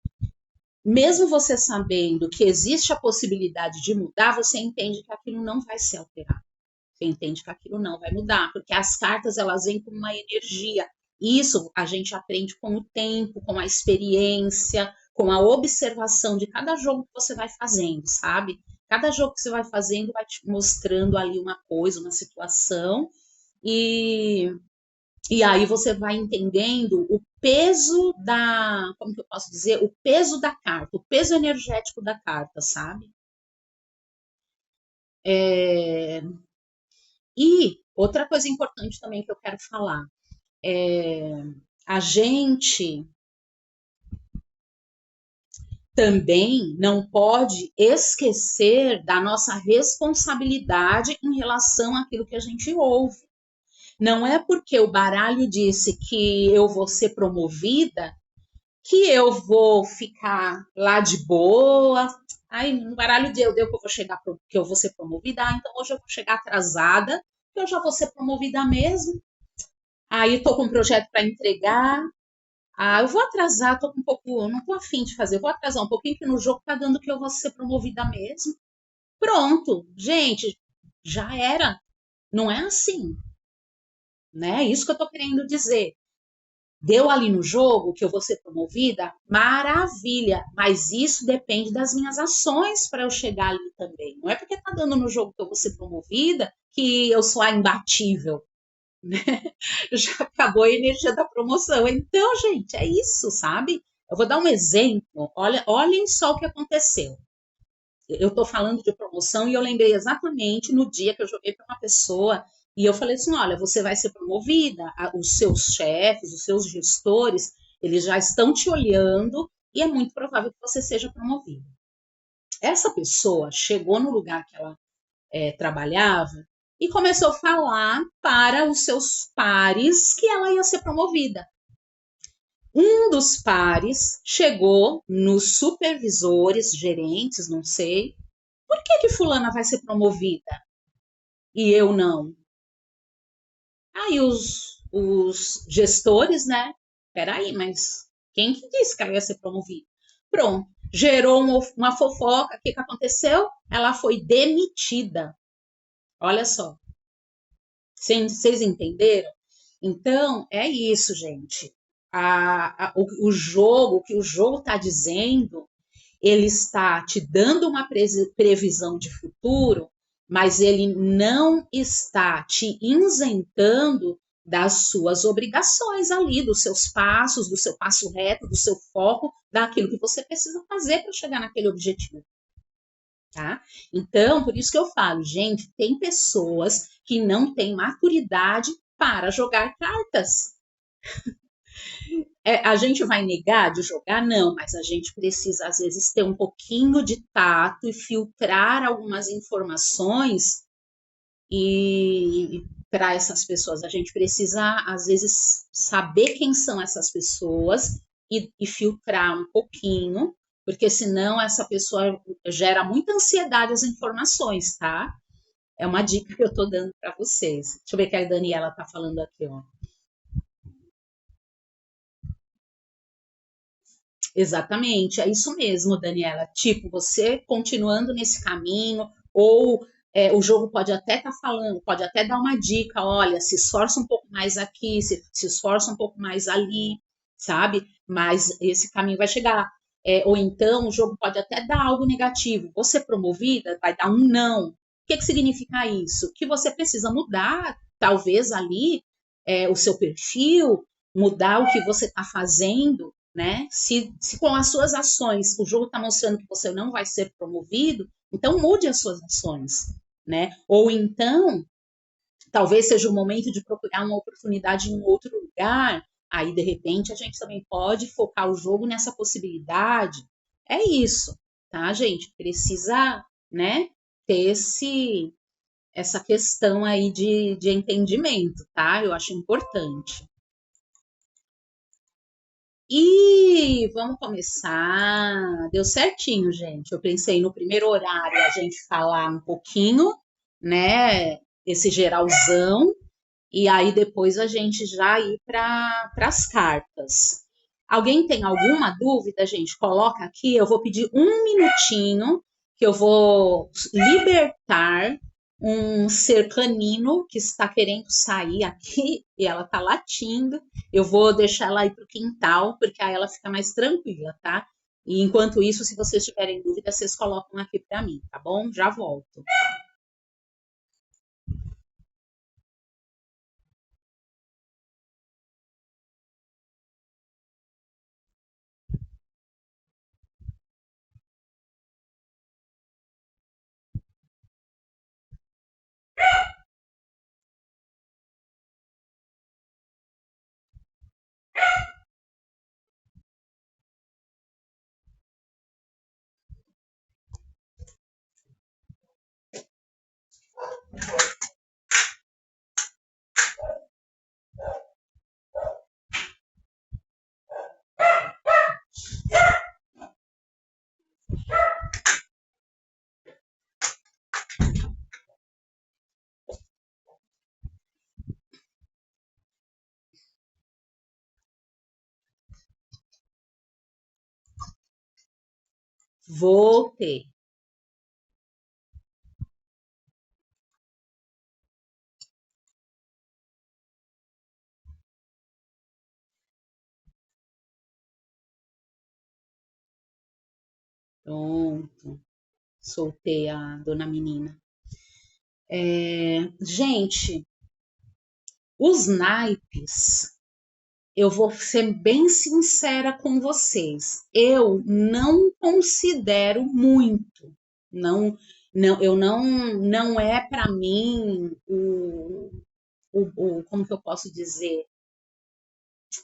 mesmo você sabendo que existe a possibilidade de mudar, você entende que aquilo não vai se alterar. Você entende que aquilo não vai mudar, porque as cartas elas vêm com uma energia. Isso a gente aprende com o tempo, com a experiência, com a observação de cada jogo que você vai fazendo, sabe? Cada jogo que você vai fazendo vai te mostrando ali uma coisa, uma situação, e aí você vai entendendo o peso como que eu posso dizer? O peso da carta, o peso energético da carta, sabe? E outra coisa importante também que eu quero falar, a gente também não pode esquecer da nossa responsabilidade em relação àquilo que a gente ouve. Não é porque o baralho disse que eu vou ser promovida que eu vou ficar lá de boa. Aí no baralho deu que eu vou chegar, que eu vou ser promovida. Então hoje eu vou chegar atrasada, que eu já vou ser promovida mesmo. Aí tô com um projeto para entregar. Eu vou atrasar, tô com um pouco, não tô afim de fazer, eu vou atrasar um pouquinho, que no jogo tá dando que eu vou ser promovida mesmo. Pronto, gente, já era. Não é assim. né? É isso que eu estou querendo dizer. Deu ali no jogo que eu vou ser promovida? Maravilha, mas isso depende das minhas ações para eu chegar ali também. Não é porque tá dando no jogo que eu vou ser promovida que eu sou a imbatível, né? Já acabou a energia da promoção. Então, gente, é isso, sabe? Eu vou dar um exemplo. Olhem só o que aconteceu. Eu estou falando de promoção e eu lembrei exatamente no dia que eu joguei para uma pessoa e eu falei assim: olha, você vai ser promovida, os seus chefes, os seus gestores, eles já estão te olhando e é muito provável que você seja promovida. Essa pessoa chegou no lugar que ela trabalhava e começou a falar para os seus pares que ela ia ser promovida. Um dos pares chegou nos supervisores, gerentes, não sei, por que fulana vai ser promovida e eu não? Aí os gestores, né? Peraí, mas quem que disse que ela ia ser promovida? Pronto, gerou uma fofoca. O que aconteceu? Ela foi demitida. Olha só, vocês entenderam? Então, é isso, gente. O jogo, o que o jogo está dizendo, ele está te dando uma previsão de futuro, mas ele não está te isentando das suas obrigações ali, dos seus passos, do seu passo reto, do seu foco, daquilo que você precisa fazer para chegar naquele objetivo. Tá? Então, por isso que eu falo, gente, tem pessoas que não têm maturidade para jogar cartas. A gente vai negar de jogar? Não, mas a gente precisa, às vezes, ter um pouquinho de tato e filtrar algumas informações e para essas pessoas. A gente precisa, às vezes, saber quem são essas pessoas e filtrar um pouquinho, porque senão essa pessoa gera muita ansiedade as informações, tá? É uma dica que eu tô dando para vocês. Deixa eu ver o que a Daniela tá falando aqui, ó. Exatamente, é isso mesmo, Daniela. Tipo, você continuando nesse caminho, ou o jogo pode até estar falando, pode até dar uma dica, olha, se esforça um pouco mais aqui, se esforça um pouco mais ali, sabe? Mas esse caminho vai chegar. Ou então o jogo pode até dar algo negativo. Você promovida, vai dar um não. O que significa isso? Que você precisa mudar, talvez ali, o seu perfil, mudar o que você está fazendo, né? Se com as suas ações o jogo está mostrando que você não vai ser promovido, então mude as suas ações, né? Ou então, talvez seja o momento de procurar uma oportunidade em um outro lugar. Aí, de repente, a gente também pode focar o jogo nessa possibilidade. É isso, tá, gente? Precisa, né, ter essa questão aí de entendimento, tá? Eu acho importante. E vamos começar. Deu certinho, gente. Eu pensei no primeiro horário a gente falar um pouquinho, né? Esse geralzão, e aí depois a gente já ir para as cartas. Alguém tem alguma dúvida, gente? Coloca aqui. Eu vou pedir um minutinho que eu vou libertar um ser canino que está querendo sair aqui e ela está latindo. Eu vou deixar ela ir para o quintal, porque aí ela fica mais tranquila, tá? E enquanto isso, se vocês tiverem dúvida, vocês colocam aqui para mim, tá bom? Já volto. Voltei. Pronto, soltei a dona menina. Gente, os naipes, eu vou ser bem sincera com vocês. Eu não considero muito. Não, não, eu não é para mim como que eu posso dizer?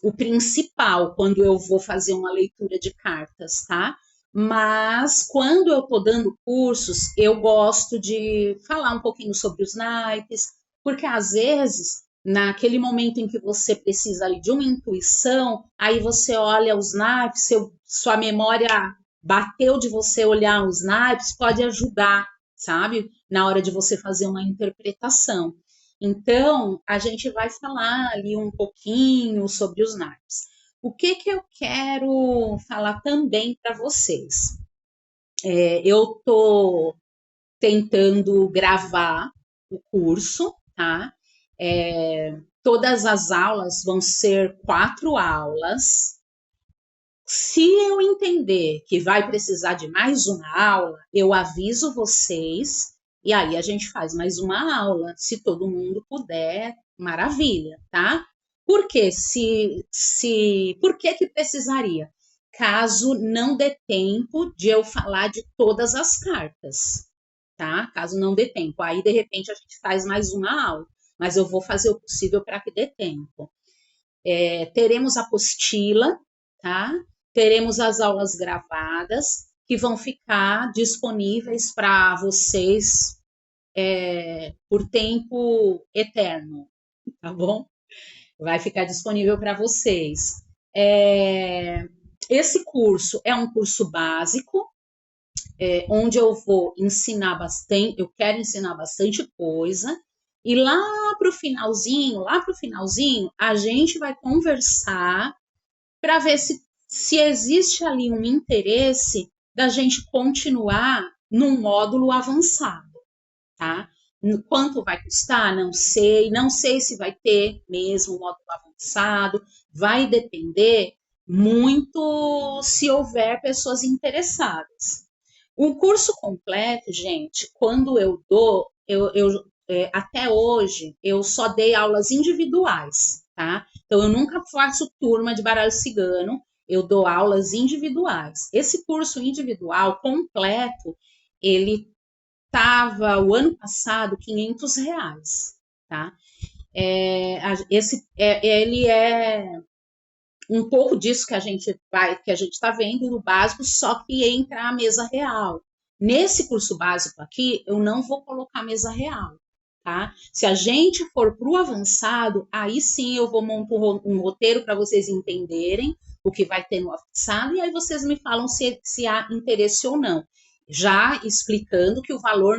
O principal quando eu vou fazer uma leitura de cartas, tá? Mas quando eu estou dando cursos, eu gosto de falar um pouquinho sobre os naipes, porque às vezes, naquele momento em que você precisa ali de uma intuição, aí você olha os naipes, sua memória bateu de você olhar os naipes, pode ajudar, sabe? Na hora de você fazer uma interpretação. Então, a gente vai falar ali um pouquinho sobre os naipes. O que que eu quero falar também para vocês? Eu estou tentando gravar o curso, tá? Todas as aulas vão ser 4 aulas. Se eu entender que vai precisar de mais uma aula, eu aviso vocês e aí a gente faz mais uma aula. Se todo mundo puder, maravilha, tá? Porque por que que precisaria? Caso não dê tempo de eu falar de todas as cartas, tá? Caso não dê tempo. Aí, de repente, a gente faz mais uma aula, mas eu vou fazer o possível para que dê tempo. Teremos a apostila, tá? Teremos as aulas gravadas que vão ficar disponíveis para vocês por tempo eterno, tá bom? Vai ficar disponível para vocês. Esse curso é um curso básico, onde eu vou ensinar bastante, eu quero ensinar bastante coisa, e lá para o finalzinho, a gente vai conversar para ver se existe ali um interesse da gente continuar num módulo avançado, tá? Quanto vai custar? Não sei se vai ter mesmo módulo avançado, vai depender muito se houver pessoas interessadas. Um curso completo, gente, quando eu dou, até hoje, eu só dei aulas individuais, tá? Então, eu nunca faço turma de baralho cigano, eu dou aulas individuais. Esse curso individual completo, ele estava, o ano passado, R$ 500, tá? Ele é um pouco disso que a gente está vendo no básico, só que entra a mesa real. Nesse curso básico aqui, eu não vou colocar mesa real, tá? Se a gente for para o avançado, aí sim eu vou montar um roteiro para vocês entenderem o que vai ter no avançado, e aí vocês me falam se há interesse ou não. Já explicando que o valor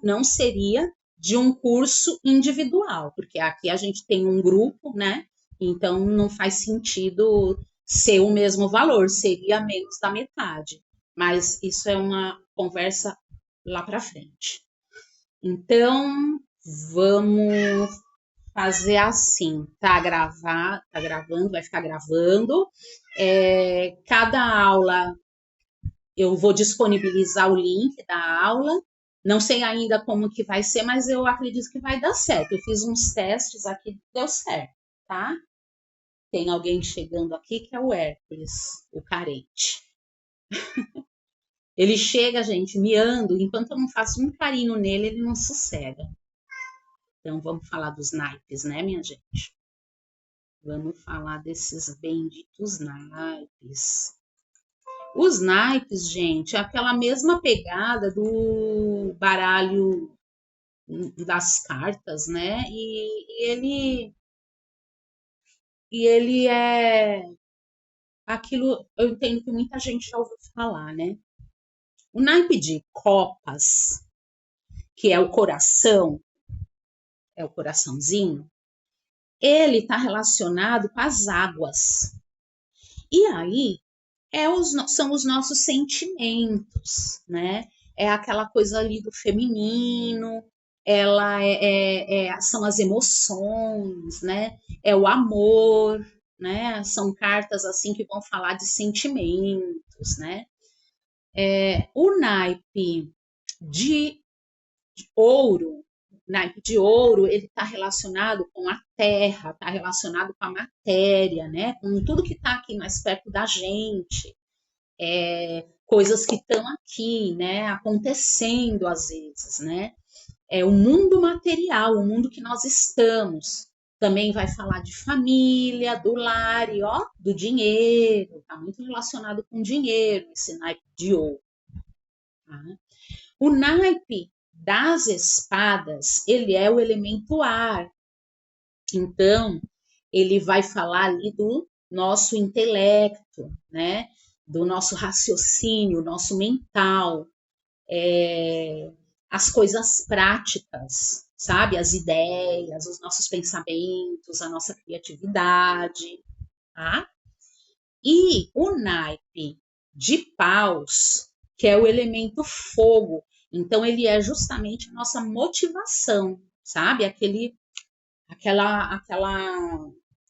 não seria de um curso individual, porque aqui a gente tem um grupo, né? Então, não faz sentido ser o mesmo valor, seria menos da metade. Mas isso é uma conversa lá para frente. Então, vamos fazer assim. Tá gravando, vai ficar gravando. Cada aula eu vou disponibilizar o link da aula. Não sei ainda como que vai ser, mas eu acredito que vai dar certo. Eu fiz uns testes aqui, deu certo, tá? Tem alguém chegando aqui que é o Hércules, o carente. Ele chega, gente, miando, enquanto eu não faço um carinho nele, ele não sossega. Então vamos falar dos naipes, né, minha gente? Vamos falar desses benditos naipes. Os naipes, gente, é aquela mesma pegada do baralho das cartas, né? E ele é aquilo, eu entendo que muita gente já ouviu falar, né? O naipe de copas, que é o coraçãozinho, ele está relacionado com as águas. E aí são os nossos sentimentos, né? É aquela coisa ali do feminino, ela são as emoções, né? É o amor, né? São cartas assim que vão falar de sentimentos, né? O naipe de ouro, naipe de ouro, ele está relacionado com a terra, está relacionado com a matéria, né? Com tudo que está aqui mais perto da gente, coisas que estão aqui, né? Acontecendo às vezes, né? É o mundo material, o mundo que nós estamos. Também vai falar de família, do lar e ó, do dinheiro. Está muito relacionado com dinheiro, esse naipe de ouro. Tá? O naipe das espadas, ele é o elemento ar. Então, ele vai falar ali do nosso intelecto, né? Do nosso raciocínio, nosso mental, as coisas práticas, sabe? As ideias, os nossos pensamentos, a nossa criatividade, tá? E o naipe de paus, que é o elemento fogo. Então, ele é justamente a nossa motivação, sabe? Aquela,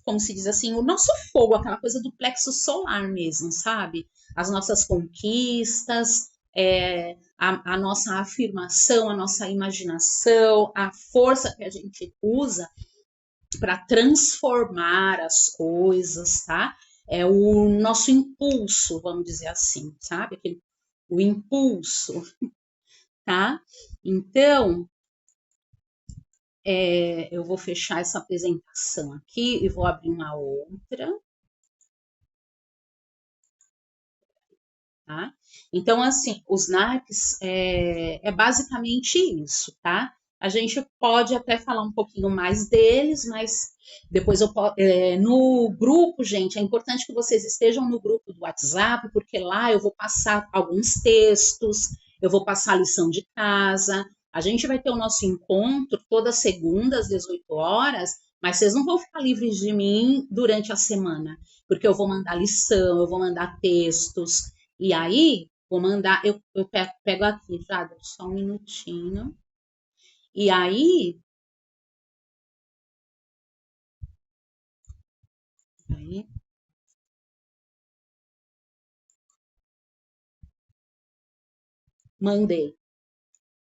como se diz assim, o nosso fogo, aquela coisa do plexo solar mesmo, sabe? As nossas conquistas, a nossa afirmação, a nossa imaginação, a força que a gente usa para transformar as coisas, tá? É o nosso impulso, vamos dizer assim, sabe? O impulso, tá? Então, eu vou fechar essa apresentação aqui e vou abrir uma outra, tá? Então, assim, os naipes é basicamente isso, tá? A gente pode até falar um pouquinho mais deles, mas depois no grupo, gente, é importante que vocês estejam no grupo do WhatsApp, porque lá eu vou passar alguns textos, eu vou passar a lição de casa. A gente vai ter o nosso encontro toda segunda às 18 horas, mas vocês não vão ficar livres de mim durante a semana, porque eu vou mandar lição, eu vou mandar textos, e aí vou mandar, eu pego aqui, já, só um minutinho. E aí mandei.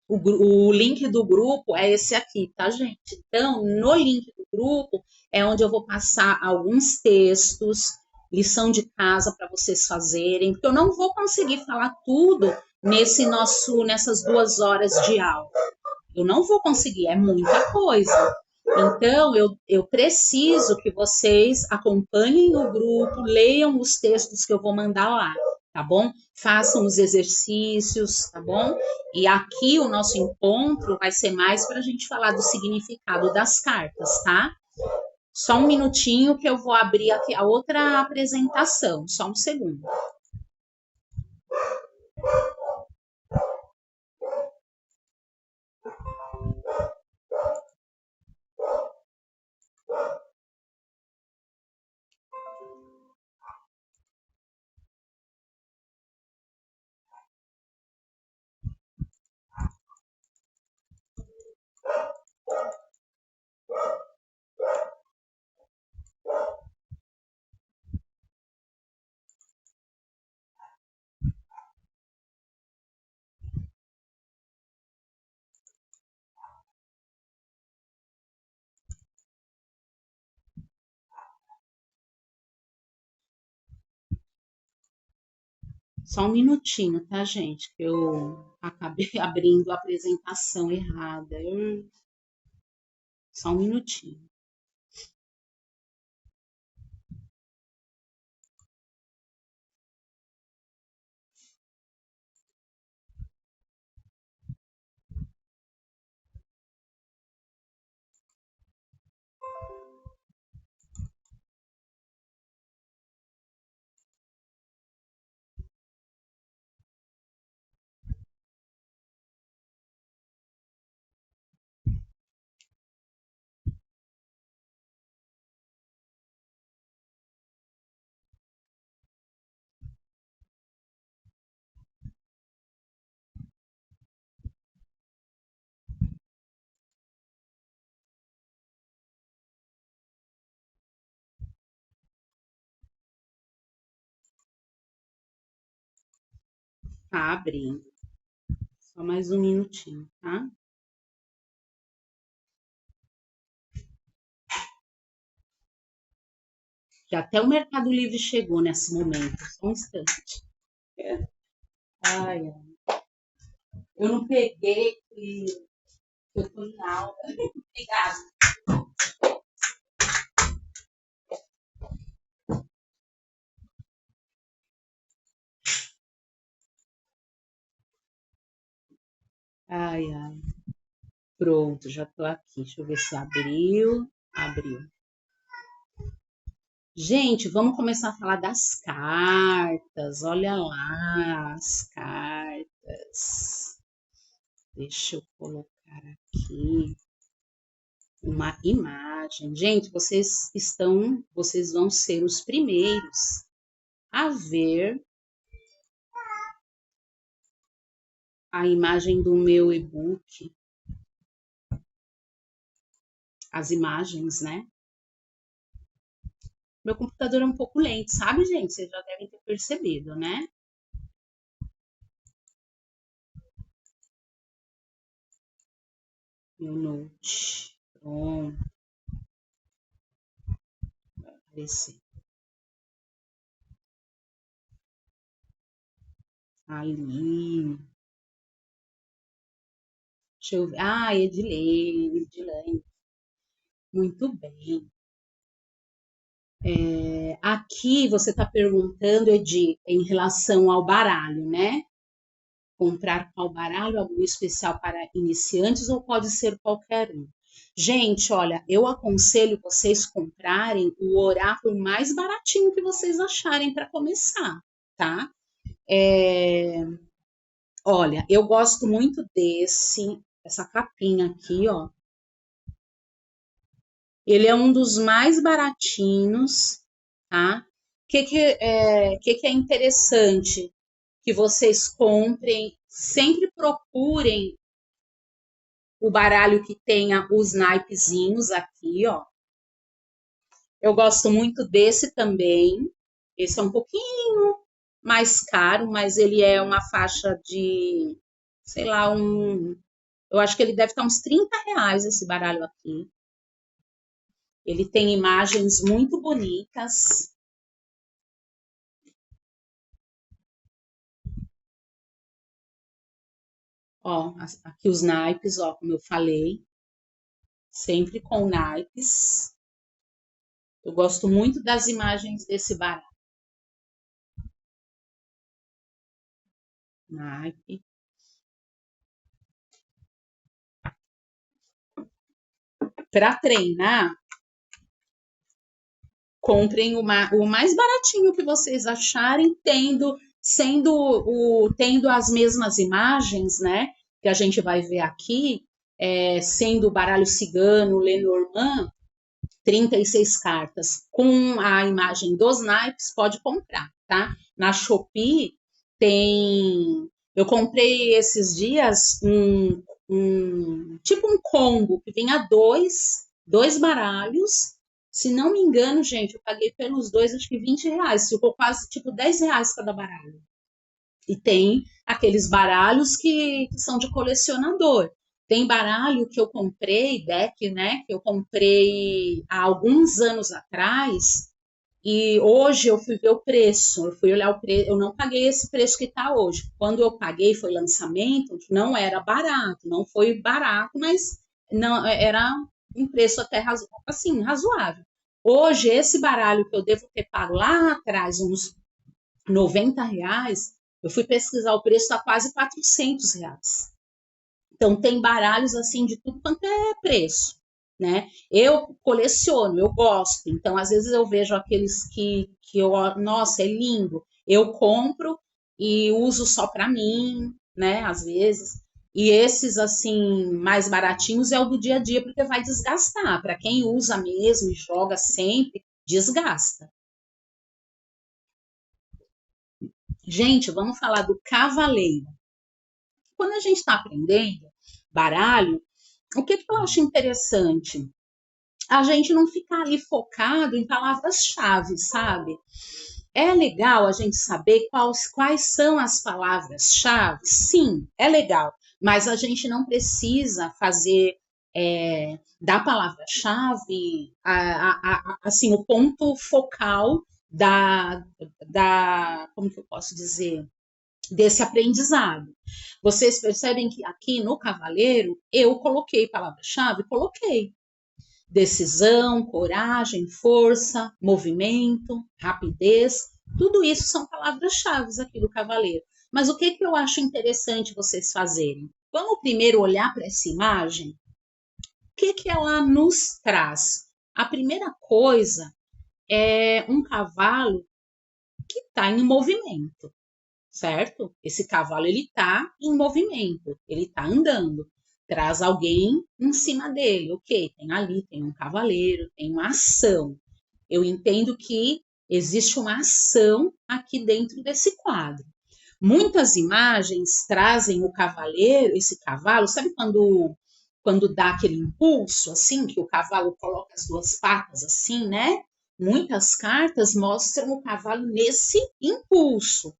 O link do grupo é esse aqui, tá, gente? Então, no link do grupo é onde eu vou passar alguns textos, lição de casa para vocês fazerem, porque eu não vou conseguir falar tudo nessas 2 horas de aula. Eu não vou conseguir, é muita coisa. Então, eu preciso que vocês acompanhem o grupo, leiam os textos que eu vou mandar lá, tá bom? Façam os exercícios, tá bom? E aqui o nosso encontro vai ser mais para a gente falar do significado das cartas, tá? Só um minutinho que eu vou abrir aqui a outra apresentação, só um segundo. Só um minutinho, tá, gente? Que eu acabei abrindo a apresentação errada. Só um minutinho. Tá abrindo. Só mais um minutinho, tá? Que até o Mercado Livre chegou nesse momento. Só um instante. Ai, eu não peguei e eu tô em aula. Obrigada. Ai, ai. Pronto, já tô aqui. Deixa eu ver se abriu. Abriu. Gente, vamos começar a falar das cartas. Olha lá, as cartas. Deixa eu colocar aqui uma imagem. Gente, vocês vão ser os primeiros a ver a imagem do meu e-book, as imagens, né? Meu computador é um pouco lento, sabe, gente? Vocês já devem ter percebido, né? Meu note. Pronto. Vai aparecer. Ali. Deixa eu ver. Ah, Edilene. Muito bem. Aqui você está perguntando, Edi, em relação ao baralho, né? Comprar qual baralho, algum especial para iniciantes ou pode ser qualquer um? Gente, olha, eu aconselho vocês comprarem o oráculo mais baratinho que vocês acharem para começar, tá? Olha, eu gosto muito essa capinha aqui, ó. Ele é um dos mais baratinhos, tá? Que é interessante? Que vocês comprem, sempre procurem o baralho que tenha os naipezinhos aqui, ó. Eu gosto muito desse também. Esse é um pouquinho mais caro, mas ele é uma faixa de, sei lá, eu acho que ele deve estar uns R$ 30 esse baralho aqui. Ele tem imagens muito bonitas. Ó, aqui os naipes, ó, como eu falei, sempre com naipes. Eu gosto muito das imagens desse baralho. Naipe. Para treinar, comprem o mais baratinho que vocês acharem, tendo as mesmas imagens, né? Que a gente vai ver aqui, sendo o baralho cigano, Lenormand, 36 cartas, com a imagem dos naipes, pode comprar, tá? Na Shopee tem. Eu comprei esses dias tipo um combo que vinha dois baralhos. Se não me engano, gente, eu paguei pelos dois, acho que R$ 20. Ficou quase tipo R$ 10 cada baralho. E tem aqueles baralhos que são de colecionador. Tem baralho que eu comprei, deck, né? Que eu comprei há alguns anos atrás. E hoje eu fui ver o preço, eu fui olhar o preço, eu não paguei esse preço que está hoje. Quando eu paguei, foi lançamento, não era barato, não foi barato, mas não era um preço até assim, razoável. Hoje, esse baralho que eu devo ter pago lá atrás, uns R$ 90, eu fui pesquisar o preço, está quase R$ 400. Então, tem baralhos assim de tudo quanto é preço, né? Eu coleciono, eu gosto. Então, às vezes eu vejo aqueles que eu, nossa, é lindo. Eu compro e uso só para mim, né? Às vezes. E esses assim mais baratinhos é o do dia a dia porque vai desgastar. Para quem usa mesmo e joga sempre, desgasta. Gente, vamos falar do cavaleiro. Quando a gente está aprendendo baralho, o que eu acho interessante? A gente não ficar ali focado em palavras-chave, sabe? É legal a gente saber quais são as palavras-chave? Sim, é legal, mas a gente não precisa fazer da palavra-chave assim, o ponto focal como que eu posso dizer, desse aprendizado. Vocês percebem que aqui no Cavaleiro eu coloquei palavra-chave? Coloquei. Decisão, coragem, força, movimento, rapidez, tudo isso são palavras-chave aqui do Cavaleiro. Mas o que eu acho interessante vocês fazerem? Vamos primeiro olhar para essa imagem. O que ela nos traz? A primeira coisa é um cavalo que está em movimento, certo? Esse cavalo ele está em movimento, ele está andando. Traz alguém em cima dele, ok? Tem um cavaleiro, tem uma ação. Eu entendo que existe uma ação aqui dentro desse quadro. Muitas imagens trazem o cavaleiro, esse cavalo, sabe quando dá aquele impulso, assim, que o cavalo coloca as duas patas assim, né? Muitas cartas mostram o cavalo nesse impulso.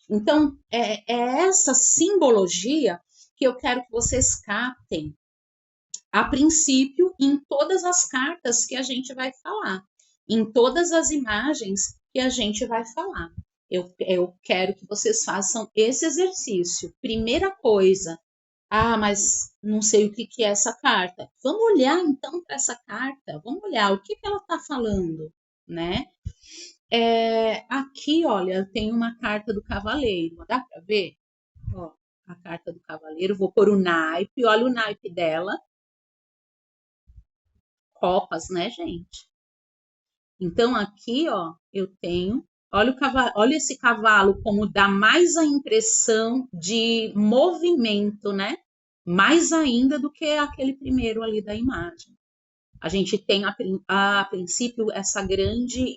Então, é essa simbologia que eu quero que vocês captem, a princípio, em todas as cartas que a gente vai falar, em todas as imagens que a gente vai falar. Eu quero que vocês façam esse exercício. Primeira coisa, mas não sei o que é essa carta. Vamos olhar então para essa carta, vamos olhar o que ela está falando, né? Aqui, olha, tem uma carta do cavaleiro, dá para ver? Ó, a carta do cavaleiro, vou pôr o naipe, olha o naipe dela. Copas, né, gente? Então, aqui, ó, eu tenho. Olha esse cavalo como dá mais a impressão de movimento, né? Mais ainda do que aquele primeiro ali da imagem. A gente tem, a princípio, essa grande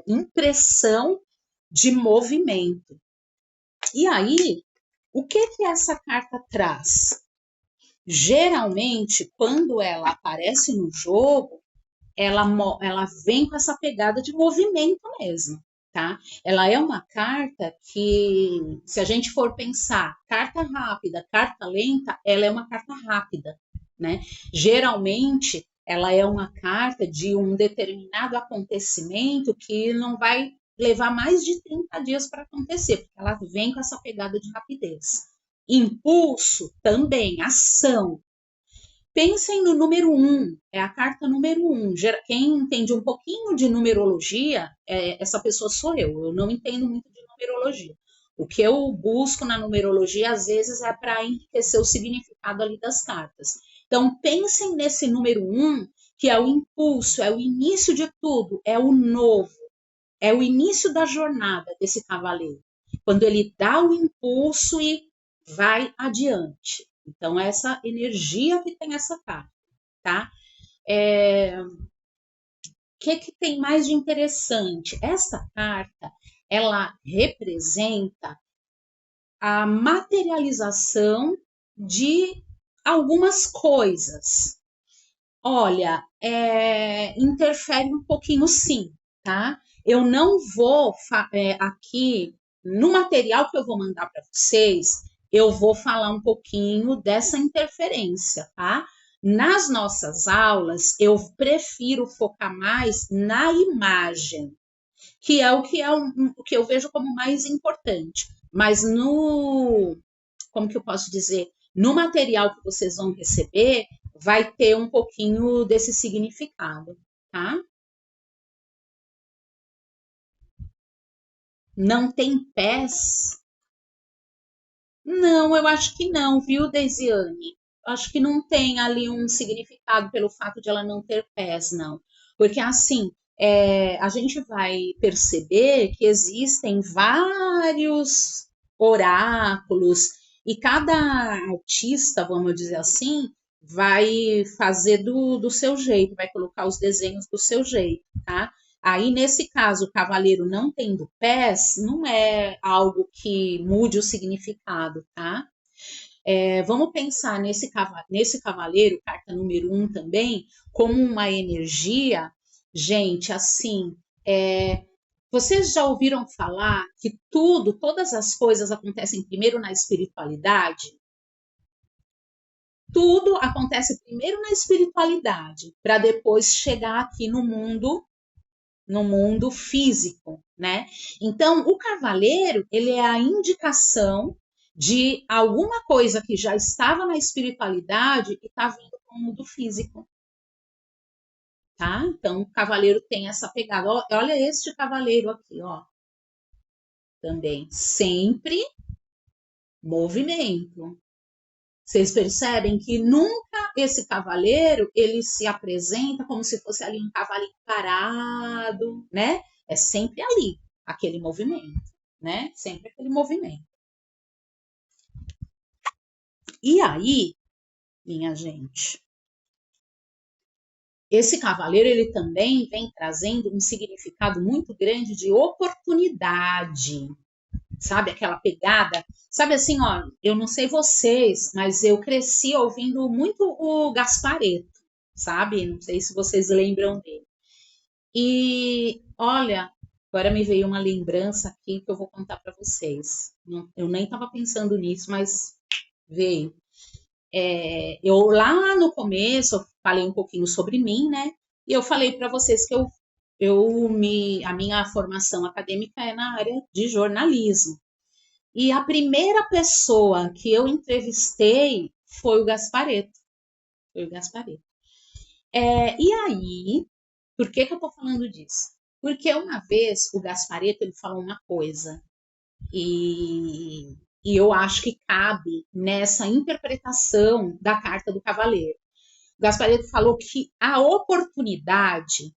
impressão de movimento. E aí, o que essa carta traz? Geralmente, quando ela aparece no jogo, ela vem com essa pegada de movimento mesmo, tá? Ela é uma carta que, se a gente for pensar, carta rápida, carta lenta, ela é uma carta rápida, né? Geralmente, ela é uma carta de um determinado acontecimento que não vai levar mais de 30 dias para acontecer, porque ela vem com essa pegada de rapidez. Impulso também, ação. Pensem no número 1, é a carta número 1. Quem entende um pouquinho de numerologia, essa pessoa sou eu. Eu não entendo muito de numerologia. O que eu busco na numerologia, às vezes, é para enriquecer o significado ali das cartas. Então, pensem nesse número 1, que é o impulso, é o início de tudo, é o novo, é o início da jornada desse cavaleiro. Quando ele dá o impulso e vai adiante. Então, essa energia que tem essa carta, tá? Que tem mais de interessante? Essa carta, ela representa a materialização de algumas coisas. Olha, interfere um pouquinho sim, tá? Eu não vou aqui, no material que eu vou mandar para vocês, eu vou falar um pouquinho dessa interferência, tá? Nas nossas aulas, eu prefiro focar mais na imagem, que é o que eu vejo como mais importante. Mas como que eu posso dizer? No material que vocês vão receber, vai ter um pouquinho desse significado, tá? Não tem pés? Não, eu acho que não, viu, Deisiane? Acho que não tem ali um significado pelo fato de ela não ter pés, não. Porque assim, a gente vai perceber que existem vários oráculos e cada artista, vamos dizer assim, vai fazer do seu jeito, vai colocar os desenhos do seu jeito, tá? Aí, nesse caso, o cavaleiro não tendo pés, não é algo que mude o significado, tá? Vamos pensar nesse cavaleiro, carta número 1 também, como uma energia, gente, assim, Vocês já ouviram falar que todas as coisas acontecem primeiro na espiritualidade? Tudo acontece primeiro na espiritualidade, para depois chegar aqui no mundo físico, né? Então, o cavaleiro, ele é a indicação de alguma coisa que já estava na espiritualidade e está vindo para o mundo físico, tá? Então, o cavaleiro tem essa pegada. Olha este cavaleiro aqui, ó. Também sempre movimento. Vocês percebem que nunca esse cavaleiro ele se apresenta como se fosse ali um cavalinho parado, né? É sempre ali, aquele movimento, né? Sempre aquele movimento. E aí, minha gente, esse cavaleiro ele também vem trazendo um significado muito grande de oportunidade, sabe? Aquela pegada. Sabe assim, ó, eu não sei vocês, mas eu cresci ouvindo muito o Gasparetto, sabe? Não sei se vocês lembram dele. E olha, agora me veio uma lembrança aqui que eu vou contar para vocês. Eu nem estava pensando nisso, mas veio. Eu lá no começo eu falei um pouquinho sobre mim, né? E eu falei para vocês que a minha formação acadêmica é na área de jornalismo. E a primeira pessoa que eu entrevistei foi o Gasparetto. Foi o Gasparetto. E aí, por que eu estou falando disso? Porque uma vez o Gasparetto ele falou uma coisa e eu acho que cabe nessa interpretação da carta do cavaleiro. O Gasparetto falou que a oportunidade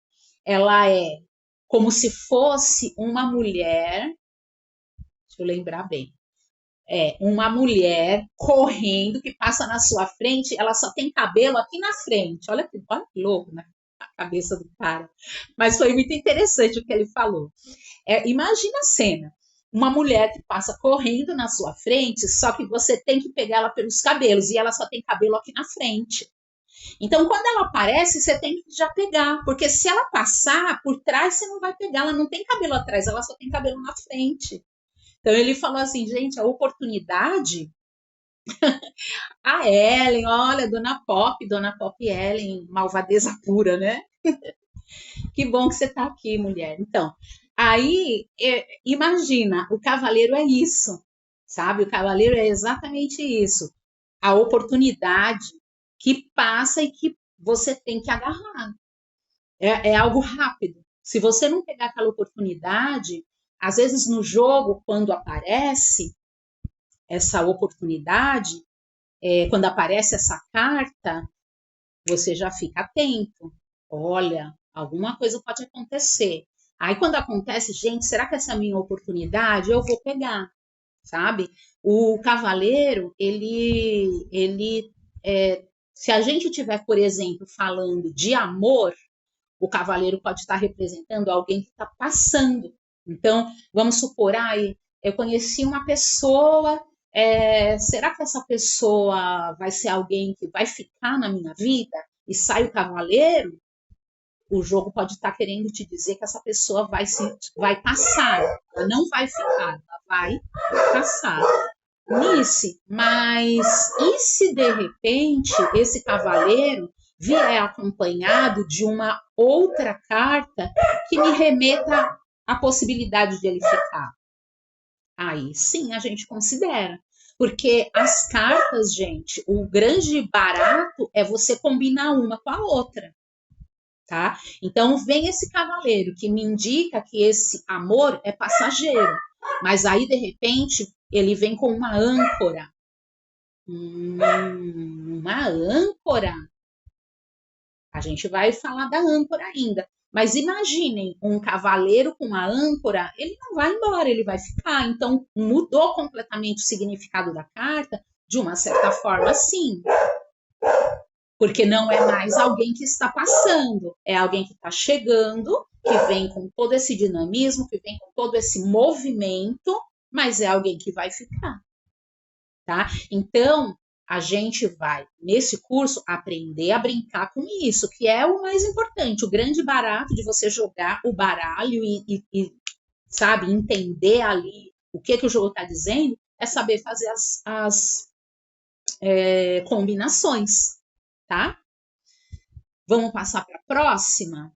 ela é como se fosse uma mulher, deixa eu lembrar bem, uma mulher correndo que passa na sua frente, ela só tem cabelo aqui na frente. Olha que louco, né? A cabeça do cara. Mas foi muito interessante o que ele falou. Imagina a cena. Uma mulher que passa correndo na sua frente, só que você tem que pegar ela pelos cabelos e ela só tem cabelo aqui na frente. Então, quando ela aparece, você tem que já pegar, porque se ela passar por trás, você não vai pegar, ela não tem cabelo atrás, ela só tem cabelo na frente. Então ele falou assim, gente, a oportunidade, a Ellen, olha, Dona Pop Ellen, malvadeza pura, né? Que bom que você tá aqui, mulher. Então, aí, imagina, o cavaleiro é isso, sabe? O cavaleiro é exatamente isso. A oportunidade que passa e que você tem que agarrar. É algo rápido. Se você não pegar aquela oportunidade, às vezes no jogo, quando aparece essa oportunidade, quando aparece essa carta, você já fica atento. Olha, alguma coisa pode acontecer. Aí quando acontece, gente, será que essa é a minha oportunidade? Eu vou pegar, sabe? O cavaleiro, se a gente tiver, por exemplo, falando de amor, o cavaleiro pode estar representando alguém que está passando. Então, vamos supor, eu conheci uma pessoa, será que essa pessoa vai ser alguém que vai ficar na minha vida? E sai o cavaleiro, o jogo pode estar querendo te dizer que essa pessoa vai passar, ela não vai ficar, ela vai passar. Mas e se de repente esse cavaleiro vier acompanhado de uma outra carta que me remeta à possibilidade de ele ficar? Aí sim a gente considera. Porque as cartas, gente, o grande barato é você combinar uma com a outra. Tá? Então vem esse cavaleiro que me indica que esse amor é passageiro. Mas aí, de repente, ele vem com uma âncora. Uma âncora. A gente vai falar da âncora ainda. Mas imaginem, um cavaleiro com uma âncora, ele não vai embora, ele vai ficar. Então, mudou completamente o significado da carta, de uma certa forma, sim. Porque não é mais alguém que está passando, é alguém que está chegando, que vem com todo esse dinamismo, que vem com todo esse movimento, mas é alguém que vai ficar, tá? Então, a gente vai, nesse curso, aprender a brincar com isso, que é o mais importante, o grande barato de você jogar o baralho e sabe? Entender ali o que o jogo está dizendo, é saber fazer as combinações, tá? Vamos passar para a próxima?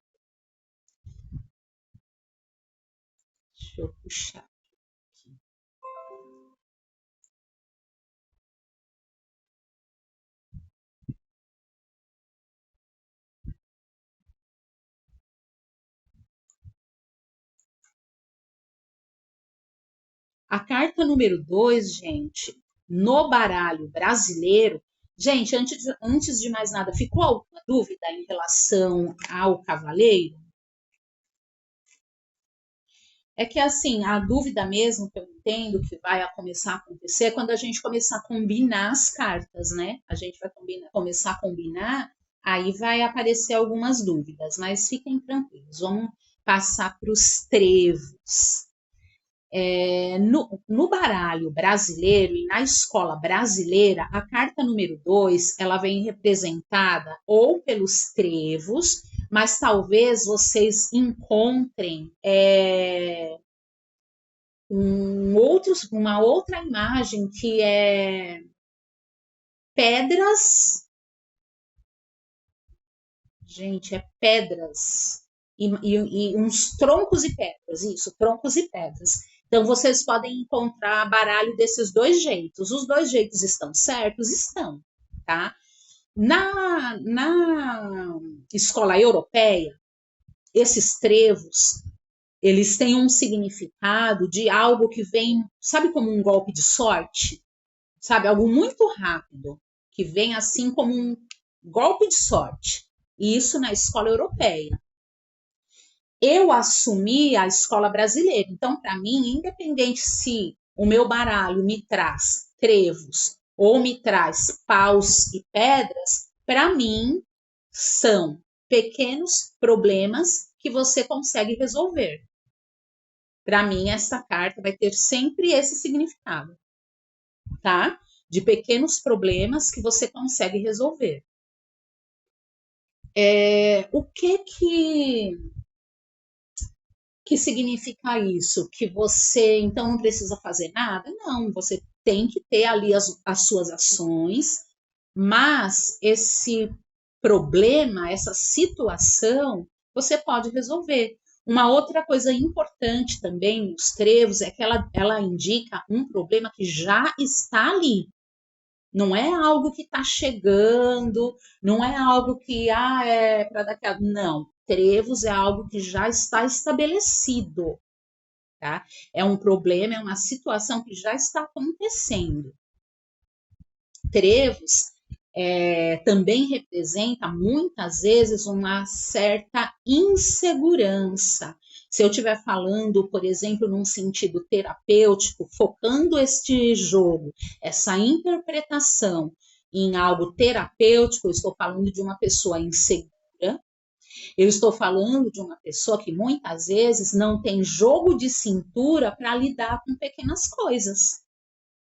Deixa eu puxar. A carta número 2, gente, no baralho brasileiro. Gente, antes de mais nada, ficou alguma dúvida em relação ao cavaleiro? É que assim, a dúvida mesmo que eu entendo que vai começar a acontecer é quando a gente começar a combinar as cartas, né? A gente vai começar a combinar, aí vai aparecer algumas dúvidas, mas fiquem tranquilos, vamos passar para os trevos. No baralho brasileiro e na escola brasileira, a carta número 2 ela vem representada ou pelos trevos, mas talvez vocês encontrem uma outra imagem que é pedras. Gente, é pedras e uns troncos e pedras, isso, troncos e pedras. Então vocês podem encontrar baralho desses dois jeitos. Os dois jeitos estão certos? Estão, tá? Na escola europeia, esses trevos, eles têm um significado de algo que vem, sabe, como um golpe de sorte? Sabe, algo muito rápido, que vem assim como um golpe de sorte. E isso na escola europeia. Eu assumi a escola brasileira. Então, para mim, independente se o meu baralho me traz trevos ou me traz paus e pedras, para mim são pequenos problemas que você consegue resolver. Para mim, essa carta vai ter sempre esse significado, tá? De pequenos problemas que você consegue resolver. O que significa isso? Que você então não precisa fazer nada? Não, você tem que ter ali as suas ações, mas esse problema, essa situação, você pode resolver. Uma outra coisa importante também nos trevos é que ela indica um problema que já está ali. Não é algo que está chegando, não é algo que é para daqui a. Não. Trevos é algo que já está estabelecido. Tá? É um problema, é uma situação que já está acontecendo. Trevos também representa muitas vezes uma certa insegurança. Se eu estiver falando, por exemplo, num sentido terapêutico, focando este jogo, essa interpretação em algo terapêutico, eu estou falando de uma pessoa insegura, eu estou falando de uma pessoa que muitas vezes não tem jogo de cintura para lidar com pequenas coisas.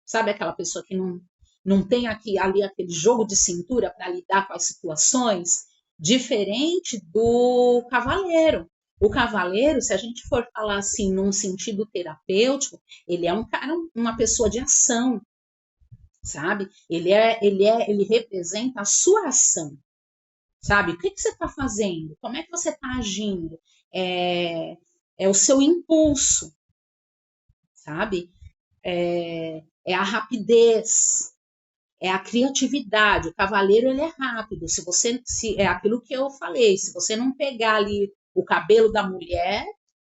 Sabe aquela pessoa que não tem ali aquele jogo de cintura para lidar com as situações? Diferente do cavaleiro. O cavaleiro, se a gente for falar assim num sentido terapêutico, ele é um cara, uma pessoa de ação, sabe? Ele representa a sua ação, sabe? O que você está fazendo? Como é que você está agindo? É o seu impulso, sabe? É a rapidez, é a criatividade. O cavaleiro ele é rápido. Se é aquilo que eu falei, se você não pegar ali o cabelo da mulher,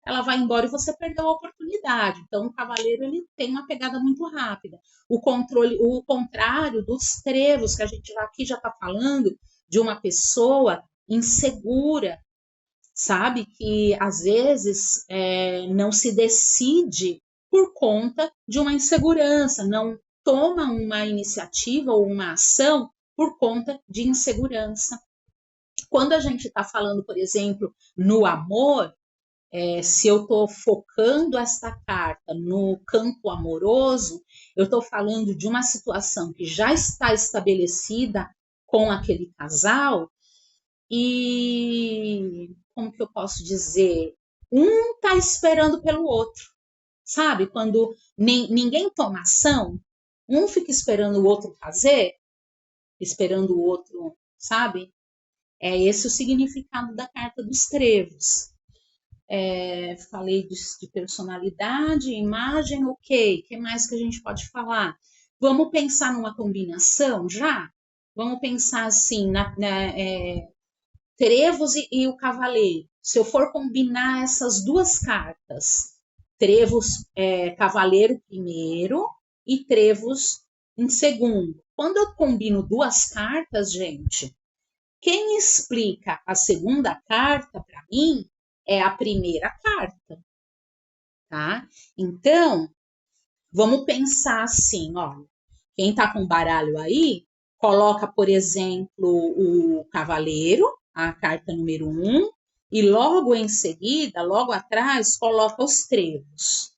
ela vai embora e você perdeu a oportunidade. Então o cavaleiro ele tem uma pegada muito rápida. O contrário dos trevos que a gente aqui já está falando de uma pessoa insegura, sabe, que às vezes não se decide por conta de uma insegurança, não toma uma iniciativa ou uma ação por conta de insegurança. Quando a gente está falando, por exemplo, no amor, se eu estou focando esta carta no campo amoroso, eu estou falando de uma situação que já está estabelecida com aquele casal e como que eu posso dizer? Um está esperando pelo outro. Sabe? Quando ninguém toma ação, um fica esperando o outro fazer, esperando o outro, sabe? É esse o significado da carta dos trevos. Falei de personalidade, imagem, ok. O que mais que a gente pode falar? Vamos pensar numa combinação já? Vamos pensar assim, trevos e o cavaleiro. Se eu for combinar essas duas cartas, trevos, cavaleiro primeiro e trevos em segundo. Quando eu combino duas cartas, gente, quem explica a segunda carta para mim é a primeira carta, tá? Então, vamos pensar assim, ó. Quem tá com baralho aí, coloca, por exemplo, o cavaleiro, a carta número 1, e logo em seguida, logo atrás, coloca os trevos.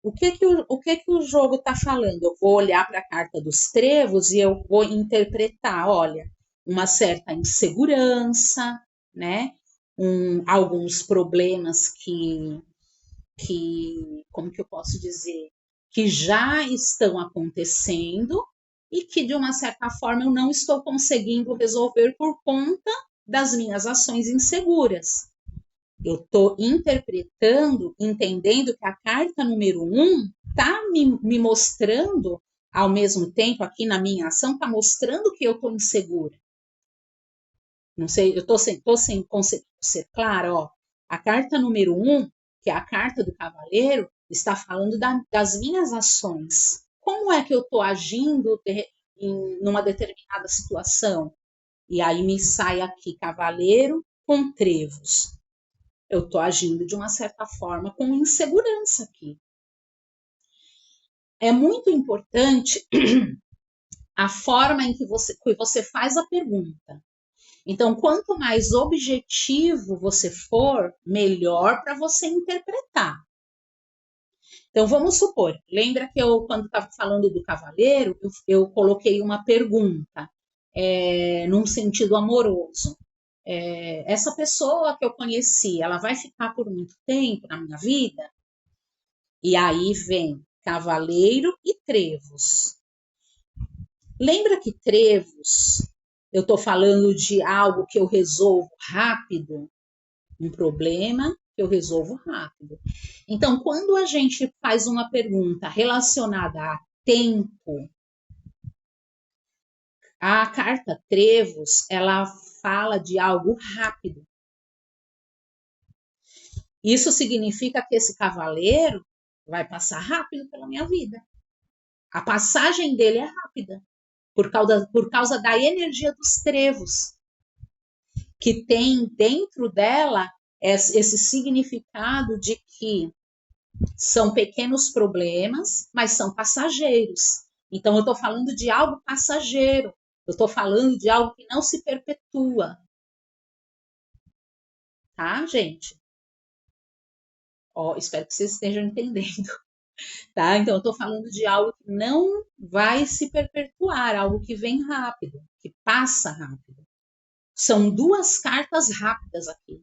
O que que o jogo está falando? Eu vou olhar para a carta dos trevos e eu vou interpretar, olha, uma certa insegurança, né? Alguns problemas como que eu posso dizer, que já estão acontecendo e que de uma certa forma eu não estou conseguindo resolver por conta das minhas ações inseguras. Eu estou interpretando, entendendo que a carta número 1 está me mostrando, ao mesmo tempo, aqui na minha ação, está mostrando que eu estou insegura. Não sei, eu estou sem conseguir ser clara, ó. A carta número 1, que é a carta do cavaleiro, está falando das minhas ações. Como é que eu estou agindo numa determinada situação? E aí me sai aqui cavaleiro com trevos. Eu estou agindo de uma certa forma com insegurança aqui. É muito importante a forma em que você faz a pergunta. Então, quanto mais objetivo você for, melhor para você interpretar. Então, vamos supor, lembra que eu, quando estava falando do cavaleiro, eu coloquei uma pergunta, num sentido amoroso. Essa pessoa que eu conheci, ela vai ficar por muito tempo na minha vida? E aí vem cavaleiro e trevos. Lembra que trevos, eu estou falando de algo que eu resolvo rápido? Um problema que eu resolvo rápido. Então, quando a gente faz uma pergunta relacionada a tempo, a carta trevos, ela fala de algo rápido. Isso significa que esse cavaleiro vai passar rápido pela minha vida. A passagem dele é rápida, por causa da energia dos trevos, que tem dentro dela esse significado de que são pequenos problemas, mas são passageiros. Então, eu estou falando de algo passageiro, eu estou falando de algo que não se perpetua. Tá, gente? Ó, espero que vocês estejam entendendo. Tá? Então, eu estou falando de algo que não vai se perpetuar, algo que vem rápido, que passa rápido. São duas cartas rápidas aqui.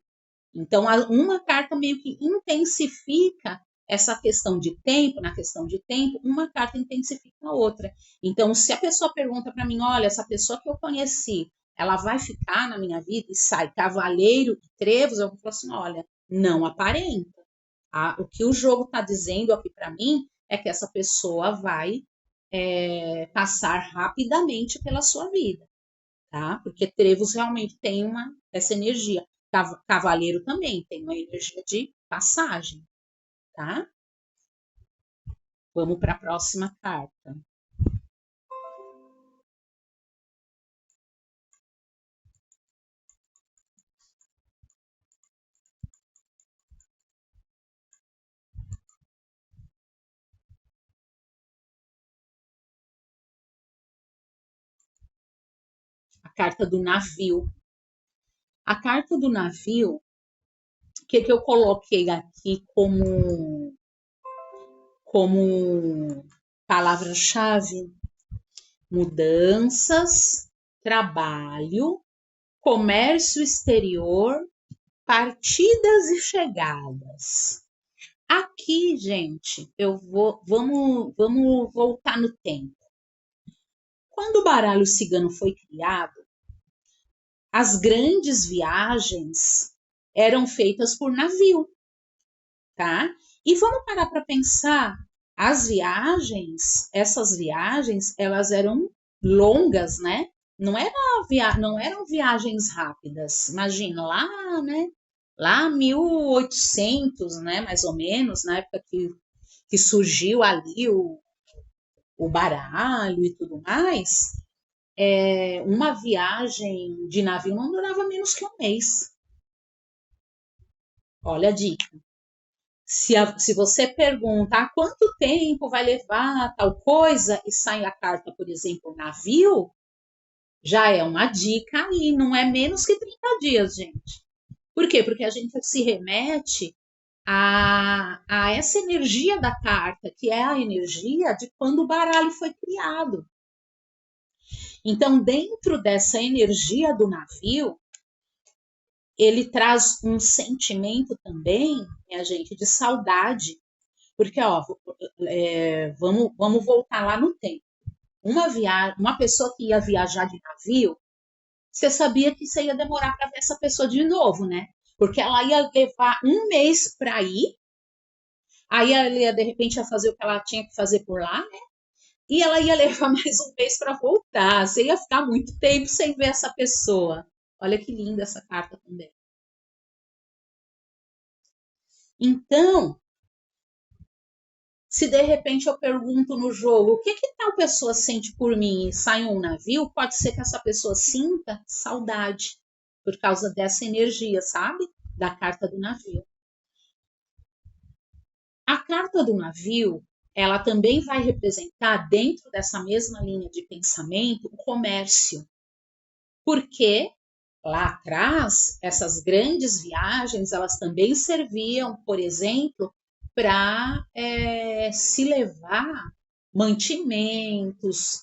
Então, uma carta meio que intensifica essa questão de tempo, na questão de tempo, uma carta intensifica a outra. Então, se a pessoa pergunta para mim, olha, essa pessoa que eu conheci, ela vai ficar na minha vida e sai cavaleiro e trevos, eu falo assim, olha, não aparenta. O que o jogo está dizendo aqui para mim é que essa pessoa vai passar rapidamente pela sua vida, tá? Porque trevos realmente tem essa energia. Cavaleiro também tem uma energia de passagem, tá? Vamos para a próxima carta. A carta do navio. A carta do navio, o que eu coloquei aqui como palavra-chave? Mudanças, trabalho, comércio exterior, partidas e chegadas. Aqui, gente, vamos voltar no tempo. Quando o baralho cigano foi criado, as grandes viagens eram feitas por navio, tá? E vamos parar para pensar, essas viagens, elas eram longas, né? Não eram viagens rápidas. Imagina lá, né? Lá 1800, né? Mais ou menos, na época que surgiu ali o baralho e tudo mais, uma viagem de navio não durava menos que um mês. Olha a dica. Se você pergunta quanto tempo vai levar tal coisa e sai a carta, por exemplo, navio, já é uma dica aí, não é menos que 30 dias, gente. Por quê? Porque a gente se remete a essa energia da carta, que é a energia de quando o baralho foi criado. Então, dentro dessa energia do navio, ele traz um sentimento também, minha gente, de saudade. Porque, ó, vamos voltar lá no tempo. Uma pessoa que ia viajar de navio, você sabia que você ia demorar para ver essa pessoa de novo, né? Porque ela ia levar um mês para ir, aí ela ia, de repente, ia fazer o que ela tinha que fazer por lá, né? E ela ia levar mais um mês para voltar. Você ia ficar muito tempo sem ver essa pessoa. Olha que linda essa carta também. Então, se de repente eu pergunto no jogo o que tal pessoa sente por mim e sai um navio, pode ser que essa pessoa sinta saudade por causa dessa energia, sabe? Da carta do navio. A carta do navio, ela também vai representar, dentro dessa mesma linha de pensamento, o comércio. Porque lá atrás, essas grandes viagens, elas também serviam, por exemplo, para se levar mantimentos,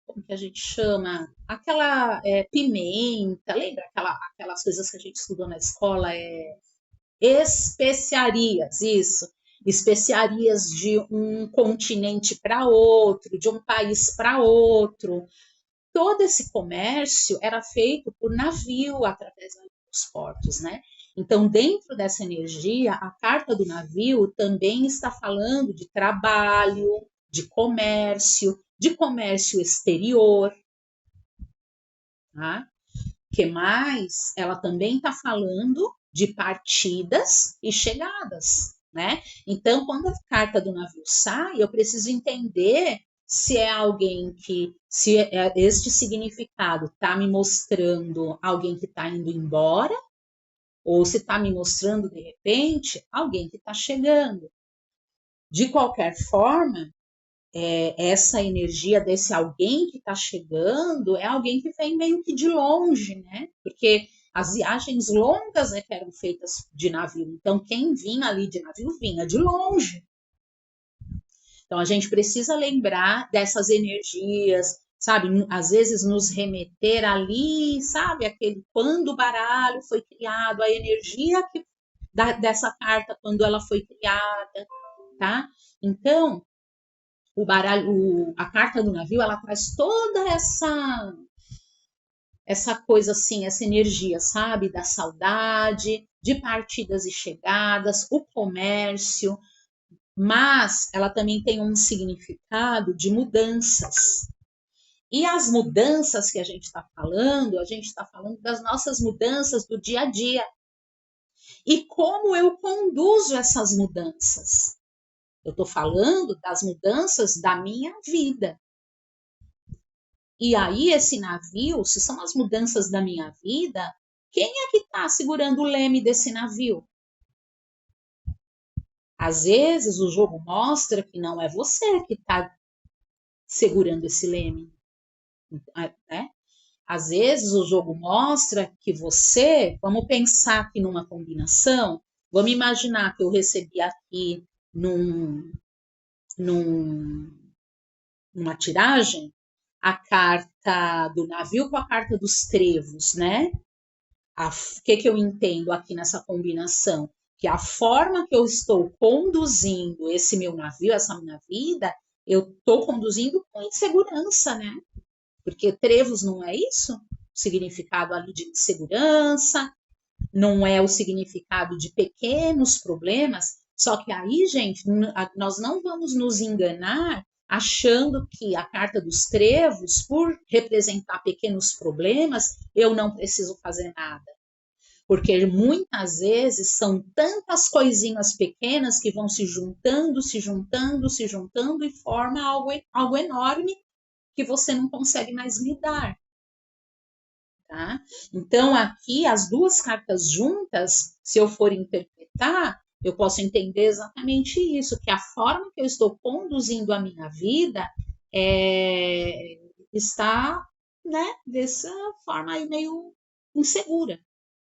como que a gente chama? Aquela pimenta, lembra aquelas coisas que a gente estudou na escola? Especiarias, isso. Especiarias de um continente para outro, de um país para outro. Todo esse comércio era feito por navio através dos portos, né? Então, dentro dessa energia, a carta do navio também está falando de trabalho, de comércio exterior, tá? Que mais? Ela também está falando de partidas e chegadas, né? Então, quando a carta do navio sai, eu preciso entender se é alguém se este significado está me mostrando alguém que está indo embora, ou se está me mostrando, de repente, alguém que está chegando. De qualquer forma, essa energia desse alguém que está chegando é alguém que vem meio que de longe, né? Porque as viagens longas, né, que eram feitas de navio, então quem vinha ali de navio vinha de longe. Então a gente precisa lembrar dessas energias, sabe? Às vezes nos remeter ali, sabe? Aquele quando o baralho foi criado, a energia dessa carta quando ela foi criada, tá? Então o baralho, a carta do navio, ela traz toda essa coisa assim, essa energia, sabe, da saudade, de partidas e chegadas, o comércio, mas ela também tem um significado de mudanças. E as mudanças que a gente está falando das nossas mudanças do dia a dia. E como eu conduzo essas mudanças? Eu estou falando das mudanças da minha vida. E aí, esse navio, se são as mudanças da minha vida, quem é que está segurando o leme desse navio? Às vezes, o jogo mostra que não é você que está segurando esse leme. Né? Às vezes, o jogo mostra que você, vamos pensar aqui numa combinação, vamos imaginar que eu recebi aqui numa tiragem a carta do navio com a carta dos trevos, né? O que eu entendo aqui nessa combinação? Que a forma que eu estou conduzindo esse meu navio, essa minha vida, eu estou conduzindo com insegurança, né? Porque trevos não é isso? O significado ali de insegurança, não é o significado de pequenos problemas. Só que aí, gente, nós não vamos nos enganar achando que a carta dos trevos, por representar pequenos problemas, eu não preciso fazer nada. Porque muitas vezes são tantas coisinhas pequenas que vão se juntando, se juntando, se juntando e forma algo enorme que você não consegue mais lidar. Tá? Então, aqui, as duas cartas juntas, se eu for interpretar, eu posso entender exatamente isso, que a forma que eu estou conduzindo a minha vida está, né, dessa forma aí meio insegura,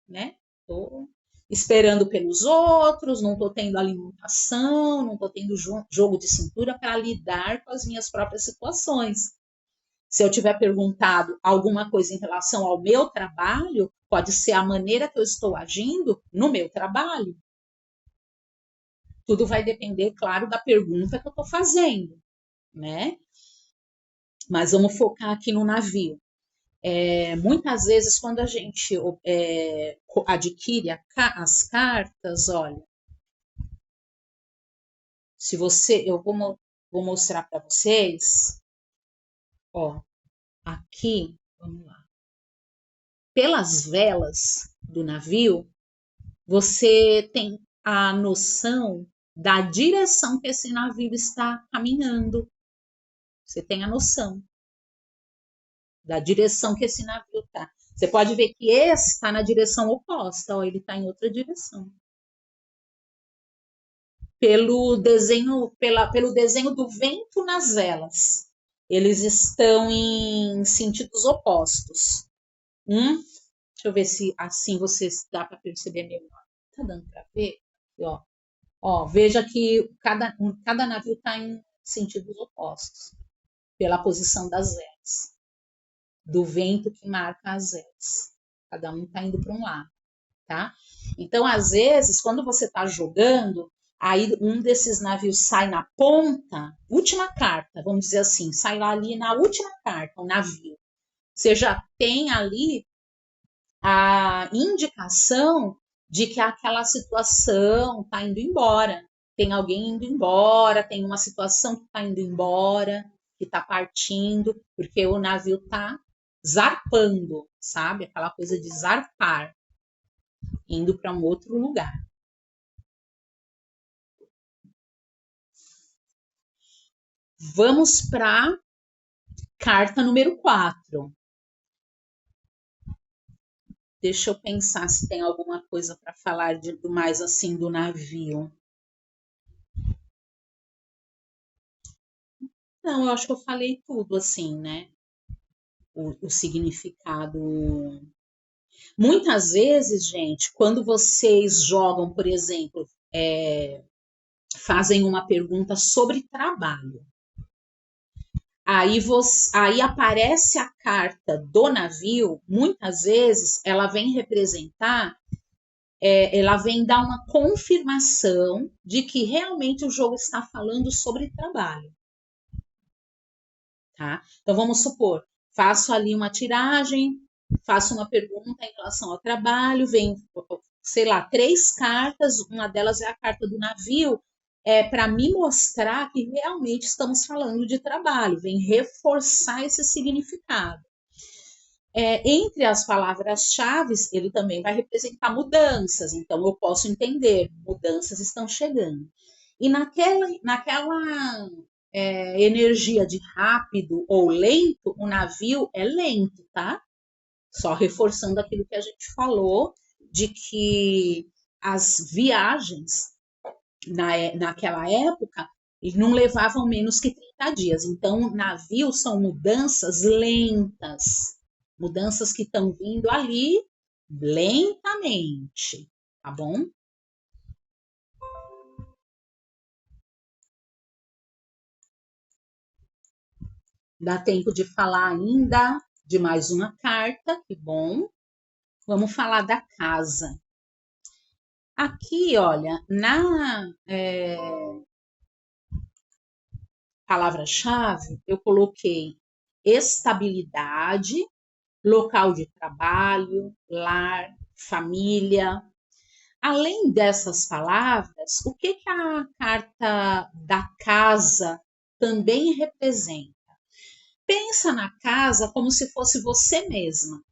né? Estou esperando pelos outros, não estou tendo alimentação, não estou tendo jogo de cintura para lidar com as minhas próprias situações. Se eu tiver perguntado alguma coisa em relação ao meu trabalho, pode ser a maneira que eu estou agindo no meu trabalho. Tudo vai depender, claro, da pergunta que eu estou fazendo, né? Mas vamos focar aqui no navio. Muitas vezes, quando a gente adquire as cartas, olha, se você, vou mostrar para vocês, ó, aqui, vamos lá, pelas velas do navio, você tem a noção da direção que esse navio está caminhando. Você tem a noção da direção que esse navio está. Você pode ver que esse está na direção oposta, ó, ele está em outra direção. Pelo desenho do vento nas velas. Eles estão em sentidos opostos. Deixa eu ver se assim você dá para perceber melhor. Tá dando para ver? Ó, veja que cada navio está em sentidos opostos, pela posição das velas, do vento que marca as velas. Cada um está indo para um lado, tá? Então, às vezes, quando você está jogando, aí um desses navios sai na ponta, última carta, vamos dizer assim, sai lá ali na última carta, o navio. Você já tem ali a indicação de que aquela situação está indo embora. Tem alguém indo embora, tem uma situação que está indo embora, que está partindo, porque o navio está zarpando, sabe? Aquela coisa de zarpar, indo para um outro lugar. Vamos para a carta número 4. Deixa eu pensar se tem alguma coisa para falar mais assim do navio. Não, eu acho que eu falei tudo assim, né? O significado. Muitas vezes, gente, quando vocês jogam, por exemplo, fazem uma pergunta sobre trabalho, aí aparece a carta do navio, muitas vezes ela vem representar, ela vem dar uma confirmação de que realmente o jogo está falando sobre trabalho. Tá? Então vamos supor, faço ali uma tiragem, faço uma pergunta em relação ao trabalho, vem, sei lá, 3 cartas, uma delas é a carta do navio, para me mostrar que realmente estamos falando de trabalho, vem reforçar esse significado. Entre as palavras-chave, ele também vai representar mudanças, então eu posso entender, mudanças estão chegando. E naquela energia de rápido ou lento, o navio é lento, tá? Só reforçando aquilo que a gente falou, de que as viagens naquela época não levavam menos que 30 dias. Então, navios são mudanças lentas, mudanças que estão vindo ali lentamente, tá bom? Dá tempo de falar ainda de mais uma carta, que bom. Vamos falar da casa. Aqui, olha, na palavra-chave, eu coloquei estabilidade, local de trabalho, lar, família. Além dessas palavras, o que a carta da casa também representa? Pensa na casa como se fosse você mesma,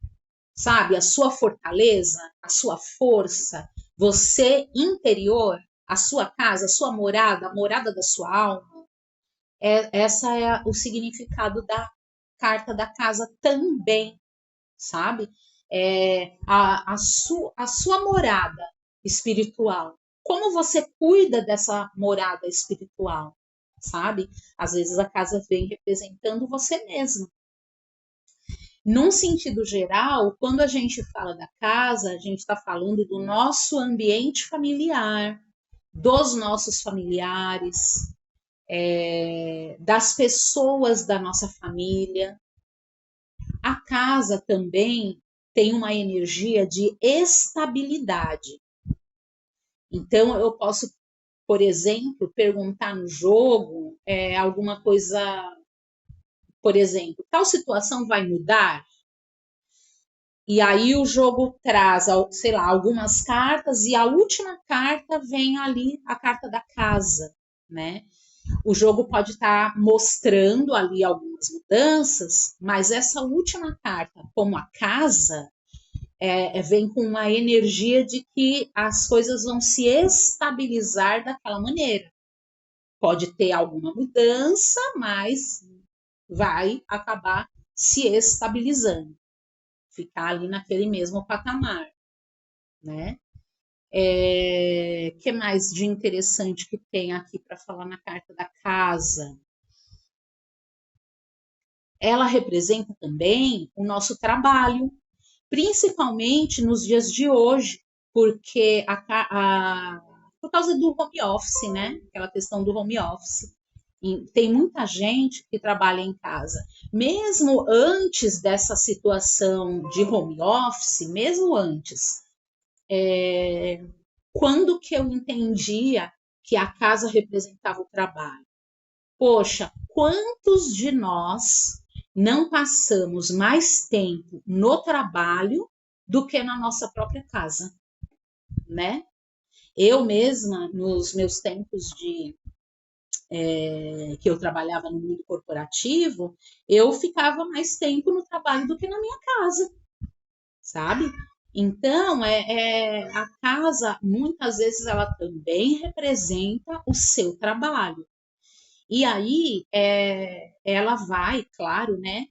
sabe? A sua fortaleza, a sua força, você interior, a sua casa, a sua morada, a morada da sua alma. Essa é o significado da carta da casa também, sabe? A sua morada espiritual. Como você cuida dessa morada espiritual, sabe? Às vezes a casa vem representando você mesmo. Num sentido geral, quando a gente fala da casa, a gente está falando do nosso ambiente familiar, dos nossos familiares, das pessoas da nossa família. A casa também tem uma energia de estabilidade. Então, eu posso, por exemplo, perguntar no jogo alguma coisa, por exemplo, tal situação vai mudar? E aí o jogo traz, sei lá, algumas cartas e a última carta vem ali a carta da casa, né? O jogo pode estar mostrando ali algumas mudanças, mas essa última carta, como a casa, vem com uma energia de que as coisas vão se estabilizar daquela maneira. Pode ter alguma mudança, mas vai acabar se estabilizando, ficar ali naquele mesmo patamar, né? Que mais de interessante que tem aqui para falar na carta da casa? Ela representa também o nosso trabalho, principalmente nos dias de hoje, porque por causa do home office, né? Aquela questão do home office. E tem muita gente que trabalha em casa. Mesmo antes dessa situação de home office, mesmo antes, quando que eu entendia que a casa representava o trabalho? Poxa, quantos de nós não passamos mais tempo no trabalho do que na nossa própria casa, né? Eu mesma, nos meus tempos que eu trabalhava no mundo corporativo, eu ficava mais tempo no trabalho do que na minha casa, sabe? Então, a casa, muitas vezes, ela também representa o seu trabalho. E aí, ela vai, claro, né,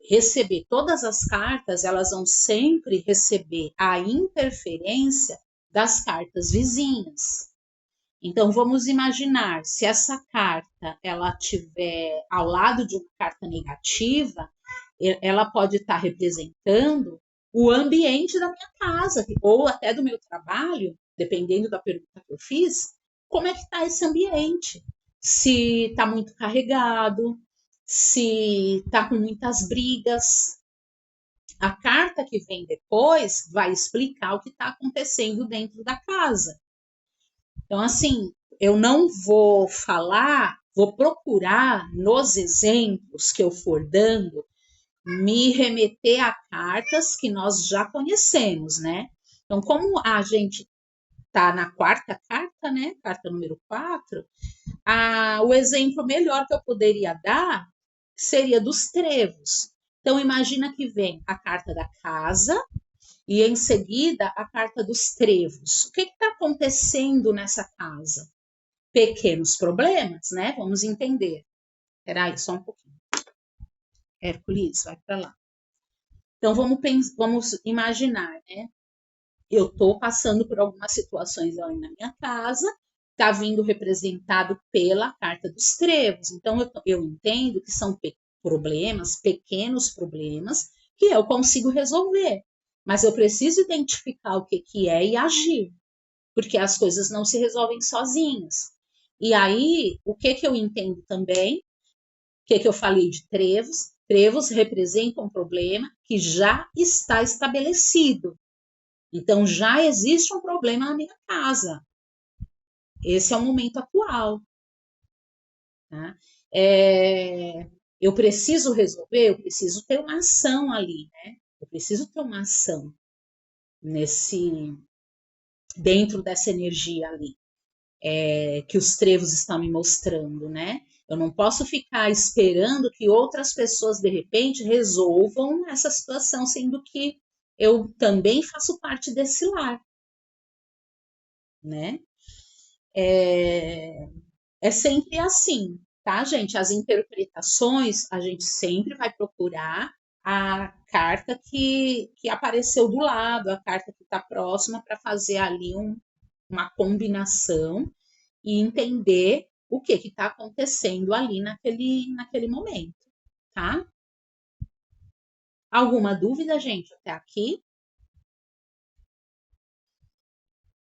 receber todas as cartas, elas vão sempre receber a interferência das cartas vizinhas. Então, vamos imaginar, se essa carta ela tiver ao lado de uma carta negativa, ela pode estar representando o ambiente da minha casa, ou até do meu trabalho, dependendo da pergunta que eu fiz, como é que está esse ambiente? Se está muito carregado, se está com muitas brigas. A carta que vem depois vai explicar o que está acontecendo dentro da casa. Então, assim, eu não vou falar, vou procurar nos exemplos que eu for dando, me remeter a cartas que nós já conhecemos, né? Então, como a gente está na quarta carta, né? Carta número 4, o exemplo melhor que eu poderia dar seria dos trevos. Então, imagina que vem a carta da casa e em seguida a carta dos trevos. O que está acontecendo nessa casa? Pequenos problemas, né? Vamos entender. Espera aí, só um pouquinho. Hércules, vai para lá. Então, vamos imaginar, né? Eu estou passando por algumas situações ali na minha casa, está vindo representado pela carta dos trevos. Então, eu entendo que são problemas, pequenos problemas, que eu consigo resolver. Mas eu preciso identificar o que é e agir, porque as coisas não se resolvem sozinhas. E aí, o que eu entendo também, o que eu falei de trevos? Trevos representam um problema que já está estabelecido. Então já existe um problema na minha casa. Esse é o momento atual. Tá? Eu preciso resolver, eu preciso ter uma ação ali, né? Eu preciso ter uma ação nesse dentro dessa energia ali que os trevos estão me mostrando, né? Eu não posso ficar esperando que outras pessoas de repente resolvam essa situação, sendo que eu também faço parte desse lar, né? É sempre assim, tá, gente? As interpretações, a gente sempre vai procurar a carta que apareceu do lado, a carta que está próxima, para fazer ali uma combinação e entender o que está acontecendo ali naquele momento, tá? Alguma dúvida, gente, até aqui?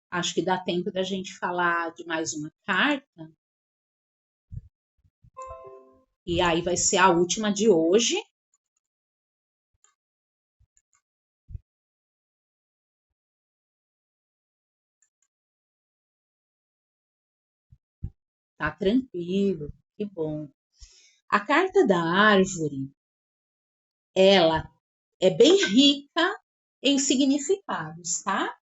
Acho que dá tempo da gente falar de mais uma carta. E aí vai ser a última de hoje. Tá tranquilo, que bom. A carta da árvore, ela é bem rica em significados, tá?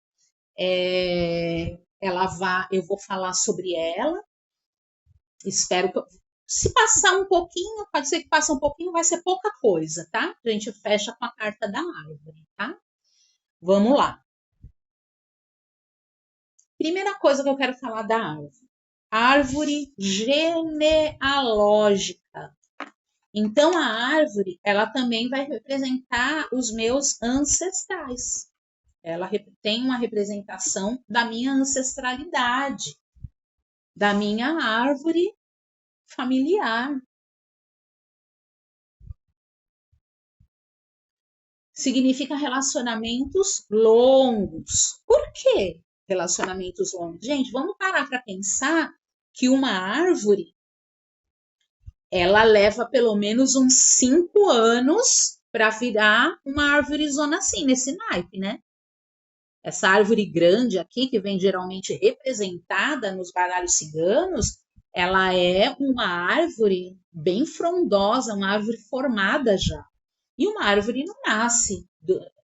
Eu vou falar sobre ela. Espero que se passar um pouquinho, pode ser que passe um pouquinho, vai ser pouca coisa, tá? A gente fecha com a carta da árvore, tá? Vamos lá. Primeira coisa que eu quero falar da árvore. Árvore genealógica. Então a árvore, ela também vai representar os meus ancestrais. Ela tem uma representação da minha ancestralidade, da minha árvore familiar. Significa relacionamentos longos. Por quê relacionamentos longos? Gente, vamos parar para pensar que uma árvore ela leva pelo menos uns 5 anos para virar uma árvore zona assim, nesse naipe, né? Essa árvore grande aqui, que vem geralmente representada nos baralhos ciganos, ela é uma árvore bem frondosa, uma árvore formada já. E uma árvore não nasce,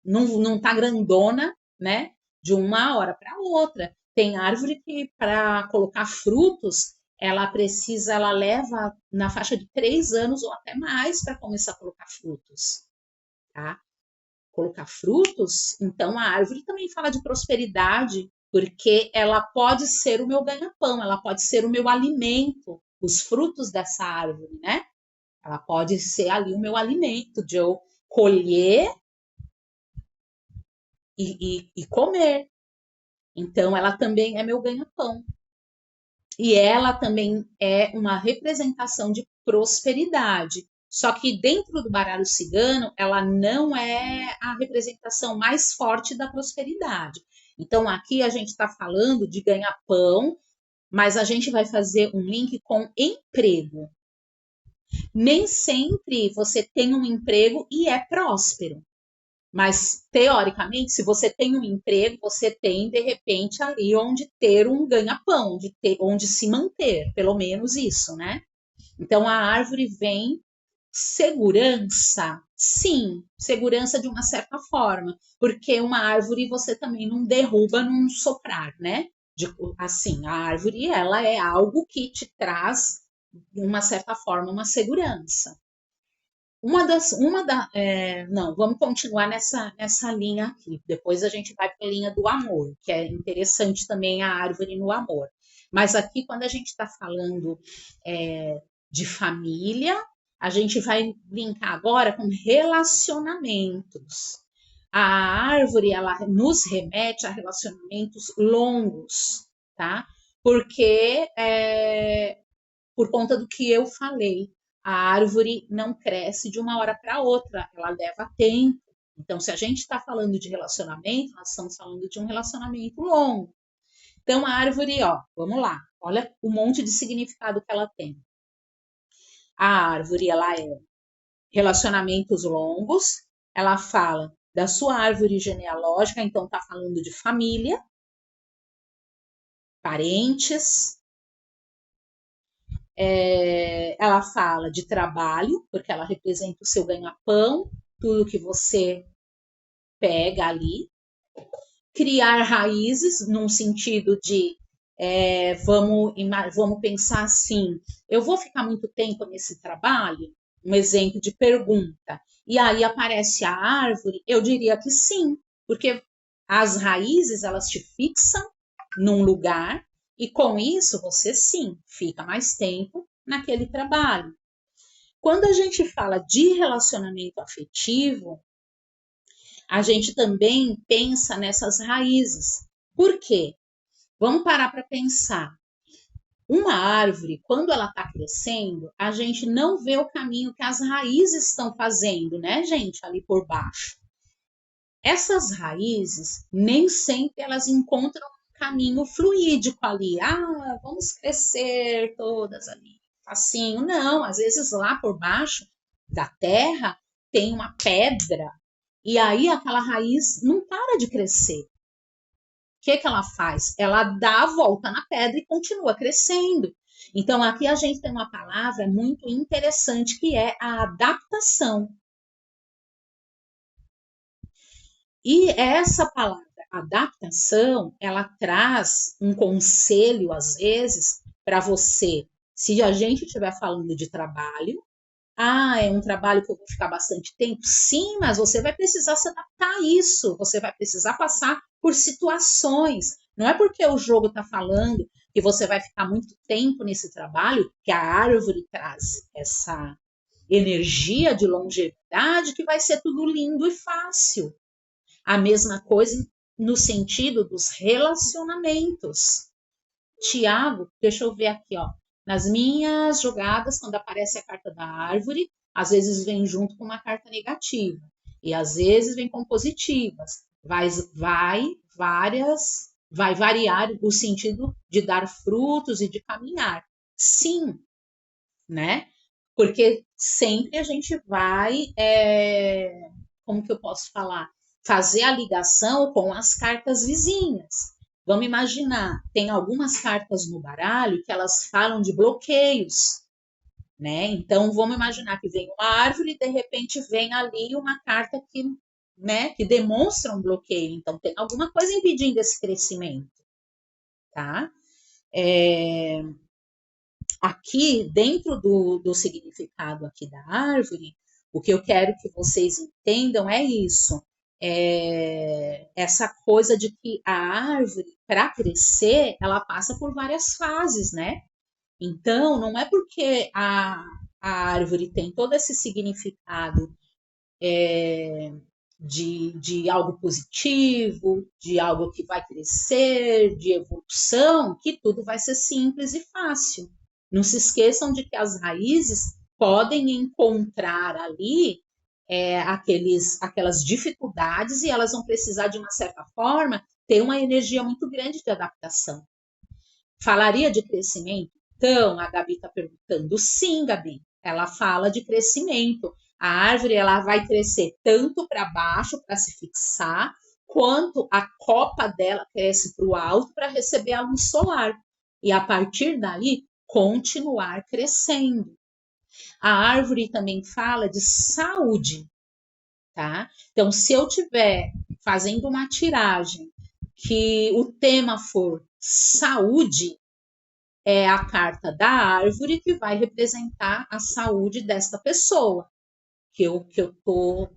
não tá grandona, né? De uma hora para outra. Tem árvore que, para colocar frutos, ela leva na faixa de 3 anos ou até mais para começar a colocar frutos, tá? Colocar frutos, então a árvore também fala de prosperidade, porque ela pode ser o meu ganha-pão, ela pode ser o meu alimento, os frutos dessa árvore, né? Ela pode ser ali o meu alimento, de eu colher e comer. Então, ela também é meu ganha-pão. E ela também é uma representação de prosperidade. Só que dentro do baralho cigano, ela não é a representação mais forte da prosperidade. Então, aqui a gente está falando de ganhar pão, mas a gente vai fazer um link com emprego. Nem sempre você tem um emprego e é próspero. Mas, teoricamente, se você tem um emprego, você tem, de repente, ali onde ter um ganha-pão, onde se manter, pelo menos isso, né? Então, a árvore vem segurança, sim, segurança de uma certa forma, porque uma árvore você também não derruba num soprar, né? Assim, a árvore, ela é algo que te traz, de uma certa forma, uma segurança. Não, vamos continuar nessa linha aqui. Depois a gente vai para a linha do amor, que é interessante também a árvore no amor. Mas aqui, quando a gente está falando de família, a gente vai linkar agora com relacionamentos. A árvore, ela nos remete a relacionamentos longos, tá? Porque por conta do que eu falei. A árvore não cresce de uma hora para outra, ela leva tempo. Então, se a gente está falando de relacionamento, nós estamos falando de um relacionamento longo. Então, a árvore, ó, vamos lá, olha o monte de significado que ela tem. A árvore, ela é relacionamentos longos, ela fala da sua árvore genealógica, então está falando de família, parentes. Ela fala de trabalho, porque ela representa o seu ganha-pão, tudo que você pega ali. Criar raízes, num sentido de vamos pensar assim, eu vou ficar muito tempo nesse trabalho? Um exemplo de pergunta. E aí aparece a árvore, eu diria que sim, porque as raízes, elas te fixam num lugar e com isso você sim, fica mais tempo naquele trabalho. Quando a gente fala de relacionamento afetivo, a gente também pensa nessas raízes. Por quê? Vamos parar para pensar. Uma árvore, quando ela está crescendo, a gente não vê o caminho que as raízes estão fazendo, né, gente, ali por baixo. Essas raízes, nem sempre elas encontram um caminho fluídico ali. Ah, vamos crescer todas ali, facinho. Não, às vezes lá por baixo da terra tem uma pedra e aí aquela raiz não para de crescer. O que ela faz? Ela dá a volta na pedra e continua crescendo. Então, aqui a gente tem uma palavra muito interessante que é a adaptação. E essa palavra adaptação, ela traz um conselho, às vezes, para você. Se a gente estiver falando de trabalho, é um trabalho que eu vou ficar bastante tempo? Sim, mas você vai precisar se adaptar a isso. Você vai precisar passar por situações. Não é porque o jogo está falando que você vai ficar muito tempo nesse trabalho que a árvore traz essa energia de longevidade que vai ser tudo lindo e fácil. A mesma coisa no sentido dos relacionamentos. Tiago, deixa eu ver aqui, ó. Nas minhas jogadas, quando aparece a carta da árvore, às vezes vem junto com uma carta negativa. E às vezes vem com positivas. Vai variar o sentido de dar frutos e de caminhar. Sim, né? Porque sempre a gente vai, como que eu posso falar? Fazer a ligação com as cartas vizinhas. Vamos imaginar, tem algumas cartas no baralho que elas falam de bloqueios, né? Então vamos imaginar que vem uma árvore e de repente vem ali uma carta que, né, que demonstra um bloqueio. Então tem alguma coisa impedindo esse crescimento, tá? Aqui, dentro do significado aqui da árvore, o que eu quero que vocês entendam é isso. Essa coisa de que a árvore, para crescer, ela passa por várias fases, né? Então, não é porque a árvore tem todo esse significado de algo positivo, de algo que vai crescer, de evolução, que tudo vai ser simples e fácil. Não se esqueçam de que as raízes podem encontrar ali aquelas dificuldades e elas vão precisar, de uma certa forma, ter uma energia muito grande de adaptação. Falaria de crescimento? Então, a Gabi está perguntando. Sim, Gabi, ela fala de crescimento. A árvore ela vai crescer tanto para baixo para se fixar, quanto a copa dela cresce para o alto para receber a luz solar. E a partir dali, continuar crescendo. A árvore também fala de saúde, tá? Então, se eu tiver fazendo uma tiragem que o tema for saúde, é a carta da árvore que vai representar a saúde desta pessoa que eu tô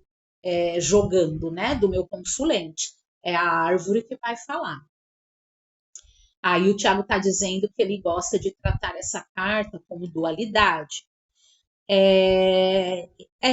jogando, né, do meu consulente. É a árvore que vai falar. Aí o Tiago está dizendo que ele gosta de tratar essa carta como dualidade. É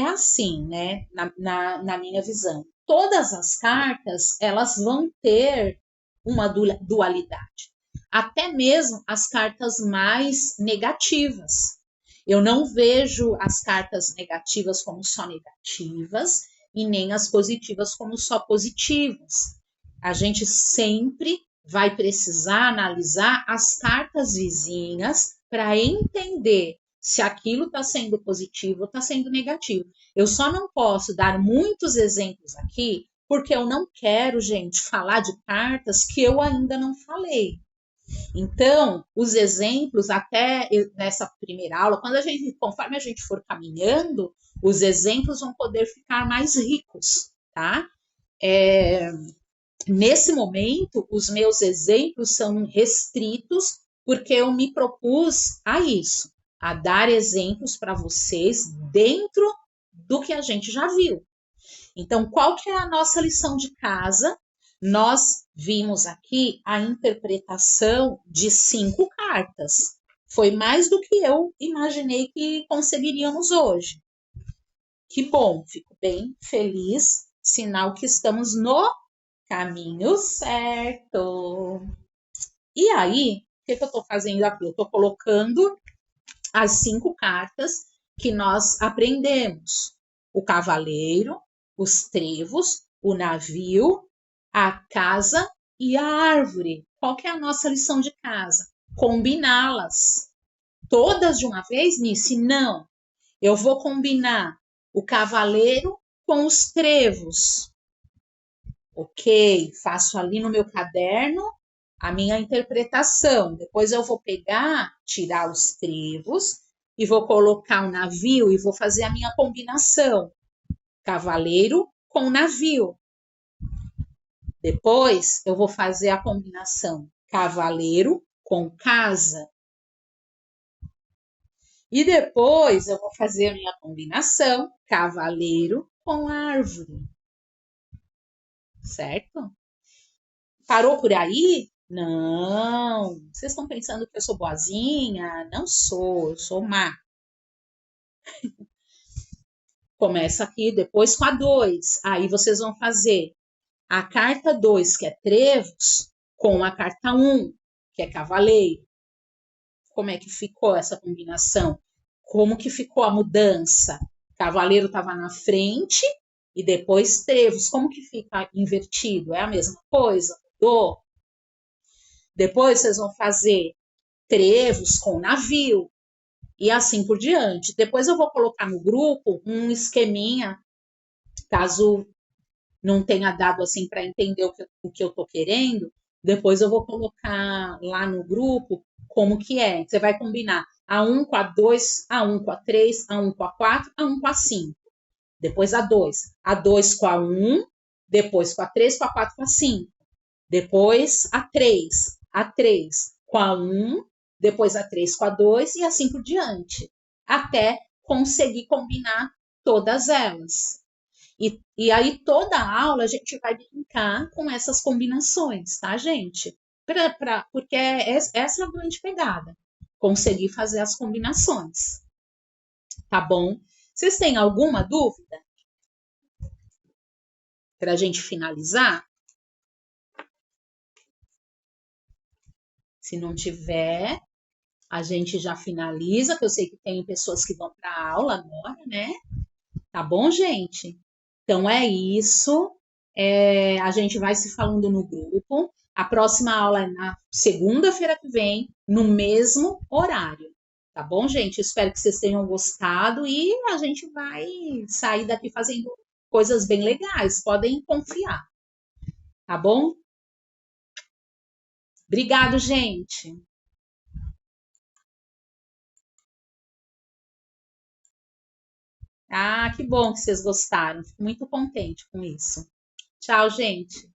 assim, né, na minha visão. Todas as cartas, elas vão ter uma dualidade. Até mesmo as cartas mais negativas. Eu não vejo as cartas negativas como só negativas e nem as positivas como só positivas. A gente sempre vai precisar analisar as cartas vizinhas para entender se aquilo está sendo positivo ou está sendo negativo. Eu só não posso dar muitos exemplos aqui, porque eu não quero, gente, falar de cartas que eu ainda não falei. Então, os exemplos, até nessa primeira aula, conforme a gente for caminhando, os exemplos vão poder ficar mais ricos, tá? Nesse momento, os meus exemplos são restritos, porque eu me propus a isso, a dar exemplos para vocês dentro do que a gente já viu. Então, qual que é a nossa lição de casa? Nós vimos aqui a interpretação de 5 cartas. Foi mais do que eu imaginei que conseguiríamos hoje. Que bom, fico bem feliz, sinal que estamos no caminho certo. E aí, o que eu estou fazendo aqui? Eu estou colocando as 5 cartas que nós aprendemos. O cavaleiro, os trevos, o navio, a casa e a árvore. Qual que é a nossa lição de casa? Combiná-las. Todas de uma vez, Nice? Não. Eu vou combinar o cavaleiro com os trevos. Ok, faço ali no meu caderno a minha interpretação. Depois eu vou pegar, tirar os trevos e vou colocar o navio e vou fazer a minha combinação. Cavaleiro com navio. Depois eu vou fazer a combinação cavaleiro com casa. E depois eu vou fazer a minha combinação cavaleiro com árvore. Certo? Parou por aí? Não. Vocês estão pensando que eu sou boazinha? Não sou, eu sou má. Começa aqui depois com a 2. Aí vocês vão fazer a carta 2, que é trevos, com a carta 1, que é cavaleiro. Como é que ficou essa combinação? Como que ficou a mudança? Cavaleiro estava na frente e depois trevos. Como que fica invertido? É a mesma coisa? Mudou? Depois vocês vão fazer trevos com navio e assim por diante. Depois eu vou colocar no grupo um esqueminha, caso não tenha dado assim para entender o que eu estou querendo. Depois eu vou colocar lá no grupo como que é. Você vai combinar a 1 com a 2, a 1 com a 3, a 1 com a 4, a 1 com a 5. Depois a 2 com a 1, depois com a 3, com a 4, com a 5. Depois a 3 com a 1, depois a 3 com a 2 e assim por diante, até conseguir combinar todas elas. E aí toda a aula a gente vai brincar com essas combinações, tá, gente? Porque essa é a grande pegada, conseguir fazer as combinações, tá bom? Vocês têm alguma dúvida? Para a gente finalizar? Se não tiver, a gente já finaliza, que eu sei que tem pessoas que vão para a aula agora, né? Tá bom, gente? Então é isso. A gente vai se falando no grupo. A próxima aula é na segunda-feira que vem, no mesmo horário. Tá bom, gente? Espero que vocês tenham gostado e a gente vai sair daqui fazendo coisas bem legais. Podem confiar. Tá bom? Obrigado, gente. Ah, que bom que vocês gostaram. Fico muito contente com isso. Tchau, gente.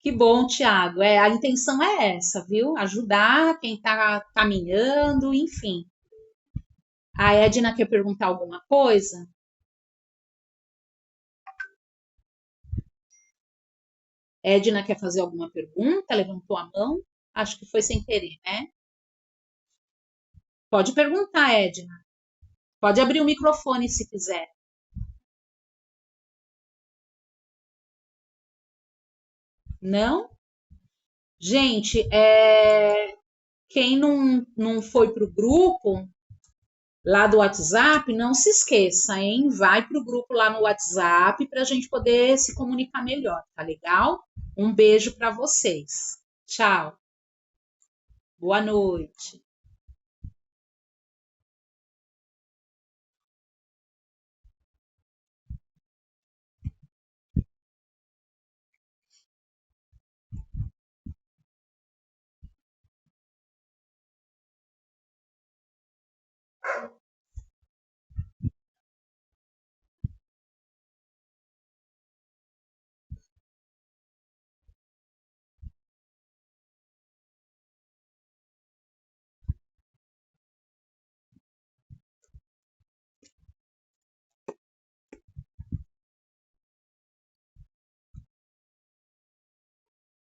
Que bom, Tiago. A intenção é essa, viu? Ajudar quem está caminhando, enfim. A Edna quer perguntar alguma coisa? Edna quer fazer alguma pergunta? Levantou a mão? Acho que foi sem querer, né? Pode perguntar, Edna. Pode abrir o microfone se quiser. Não? Gente, quem não foi para o grupo lá do WhatsApp, não se esqueça, hein? Vai para o grupo lá no WhatsApp para a gente poder se comunicar melhor, tá legal? Um beijo para vocês. Tchau. Boa noite.